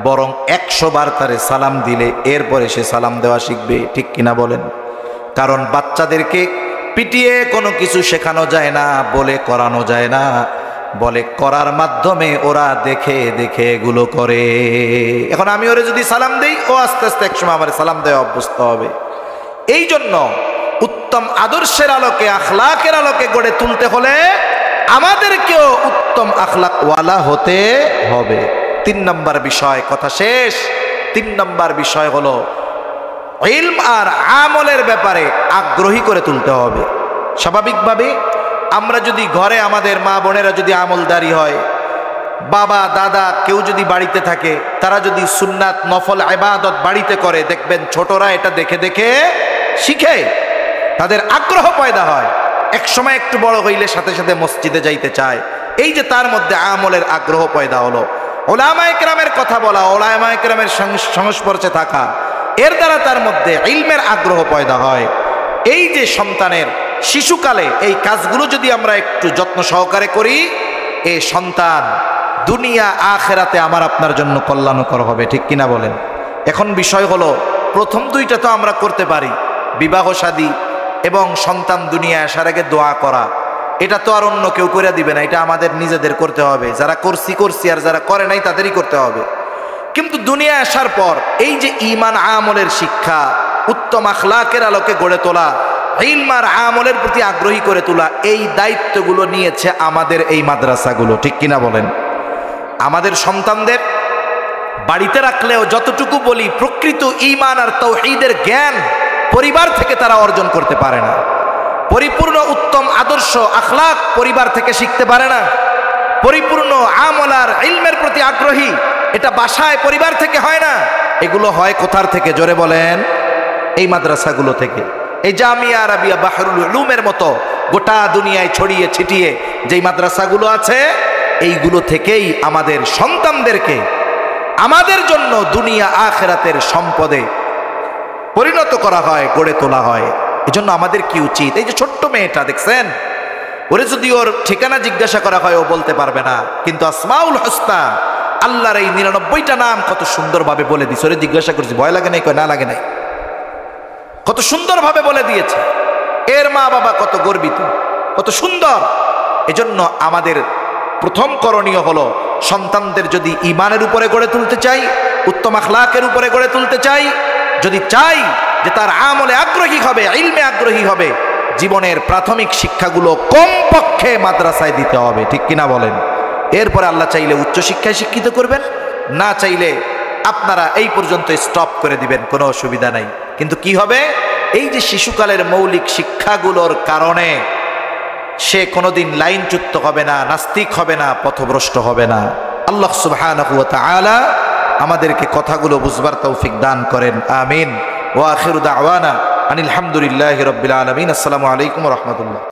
বরং 100 বার তারে সালাম দিলে এরপরে সে সালাম দেওয়া শিখবে, ঠিক কিনা বলেন? কারণ বাচ্চাদেরকে পিটিয়ে কোনো কিছু শেখানো যায় না, বলে করানো যায় না। বলে করার মাধ্যমে ওরা দেখে দেখে এগুলো করে। এখন আমি ওরে যদি সালাম দেই, ও আস্তে আস্তে একসময় আমার সালাম দেওয়া অভ্যস্ত হবে। এই জন্য উত্তম আদর্শের আলোকে, আখলাকের আলোকে গড়ে তুলতে হলে আমাদেরকেও উত্তম আখলাকওয়ালা হতে হবে। 3 নম্বর বিষয়, কথা শেষ। 3 নম্বর বিষয় হলো ইলম আর আমলের ব্যাপারে আগ্রহী করে তুলতে হবে। স্বাভাবিকভাবে আমরা যদি ঘরে আমাদের মা বোনেরা যদি আমলদারি হয়, বাবা দাদা কেউ যদি বাড়িতে থাকে, তারা যদি সুন্নাত নফল ইবাদত বাড়িতে করে, দেখবেন ছোটরা এটা দেখে দেখে শিখে, তাদের আগ্রহ পয়দা হয়। এক সময় একটু বড় হইলে সাথে সাথে মসজিদে যাইতে চায়। এই যে তার মধ্যে আমলের আগ্রহ পয়দা হলো, উলামায়ে কেরামের কথা বলা, উলামায়ে কেরামের সংস্পর্শে থাকা, এর দ্বারা তার মধ্যে ইলমের আগ্রহ পয়দা হয়। এই যে সন্তানের শিশুকালে এই কাজগুলো যদি আমরা একটু যত্ন সহকারে করি, এই সন্তান দুনিয়া আখেরাতে আমার আপনার জন্য কল্যাণকর হবে। ঠিক কিনা বলেন? এখন বিষয় হলো, প্রথম 2টা তো আমরা করতে পারি, বিবাহ শাদী এবং সন্তান দুনিয়া আসার আগে দোয়া করা। এটা তো আর অন্য কেউ করে দিবে না, এটা আমাদের নিজেদের করতে হবে। যারা করছি, আর যারা করে নাই তাদেরই করতে হবে। কিন্তু দুনিয়া আসার পর এই যে ঈমান আমলের শিক্ষা, উত্তম আখলাকের আলোকে গড়ে তোলা, ইলম আর আমলের প্রতি আগ্রহী করে তোলা, এই দায়িত্বগুলো নিয়েছে আমাদের এই মাদ্রাসাগুলো। ঠিক কিনা বলেন? আমাদের সন্তানদের বাড়িতে রাখলেও যতটুকু বলি, প্রকৃত ঈমান আর তাওহীদের জ্ঞান পরিবার থেকে তারা অর্জন করতে পারে না। পরিপূর্ণ উত্তম আদর্শ আখলাক পরিবার থেকে শিখতে পারে না। পরিপূর্ণ আমল আর ইলমের প্রতি আগ্রহী এটা বাসায় পরিবার থেকে হয় না। এগুলো হয় কোথার থেকে? জোরে বলেন। এই মাদ্রাসাগুলো থেকে। এই জামিয়া আরাবিয়া বাহরুল উলুমের মতো গোটা দুনিয়ায় ছড়িয়ে ছিটিয়ে যেই মাদ্রাসাগুলো আছে, এইগুলো থেকেই আমাদের সন্তানদেরকে আমাদের জন্য দুনিয়া আখেরাতের সম্পদে পরিণত করা হয়, গড়ে তোলা হয়। এজন্য আমাদের কি উচিত? এই যে ছোট্ট মেয়েটা দেখছেন, ওরে যদি ওর ঠিকানা জিজ্ঞাসা করা হয় ও বলতে পারবে না, কিন্তু আসমাউল হুসনা, আল্লাহর এই 99টা নাম কত সুন্দরভাবে বলে দিছে। ওরে জিজ্ঞাসা করছি ভয় লাগে নাই? কয় না লাগে নাই। কত সুন্দরভাবে বলে দিয়েছে। এর মা বাবা কত গর্বিত, কত সুন্দর। এজন্য আমাদের প্রথম করণীয় হলো, সন্তানদের যদি ঈমানের উপরে গড়ে তুলতে চাই, উত্তম আখলাকের উপরে গড়ে তুলতে চাই, যদি চাই যে তার আমলে আগ্রহী হবে, ইলমে আগ্রহী হবে, জীবনের প্রাথমিক শিক্ষাগুলো কমপক্ষে মাদ্রাসায় দিতে হবে। ঠিক কিনা বলেন? এরপরে আল্লাহ চাইলে উচ্চশিক্ষায় শিক্ষিত করবেন, না চাইলে আপনারা এই পর্যন্ত স্টপ করে দিবেন, কোনো অসুবিধা নাই। কিন্তু কি হবে? এই যে শিশুকালের মৌলিক শিক্ষাগুলোর কারণে সে কোনোদিন লাইনচ্যুত হবে না, নাস্তিক হবে না, পথভ্রষ্ট হবে না। আল্লাহ সুবহানাহু ওয়া তাআলা আমাদেরকে কথাগুলো বুঝবার তৌফিক দান করেন। আমিন। ওয়া আখিরু দাওয়ানা আনিল হামদুলিল্লাহি রাব্বিল আলামিন। আসসালামু আলাইকুম ওয়া রাহমাতুল্লাহ।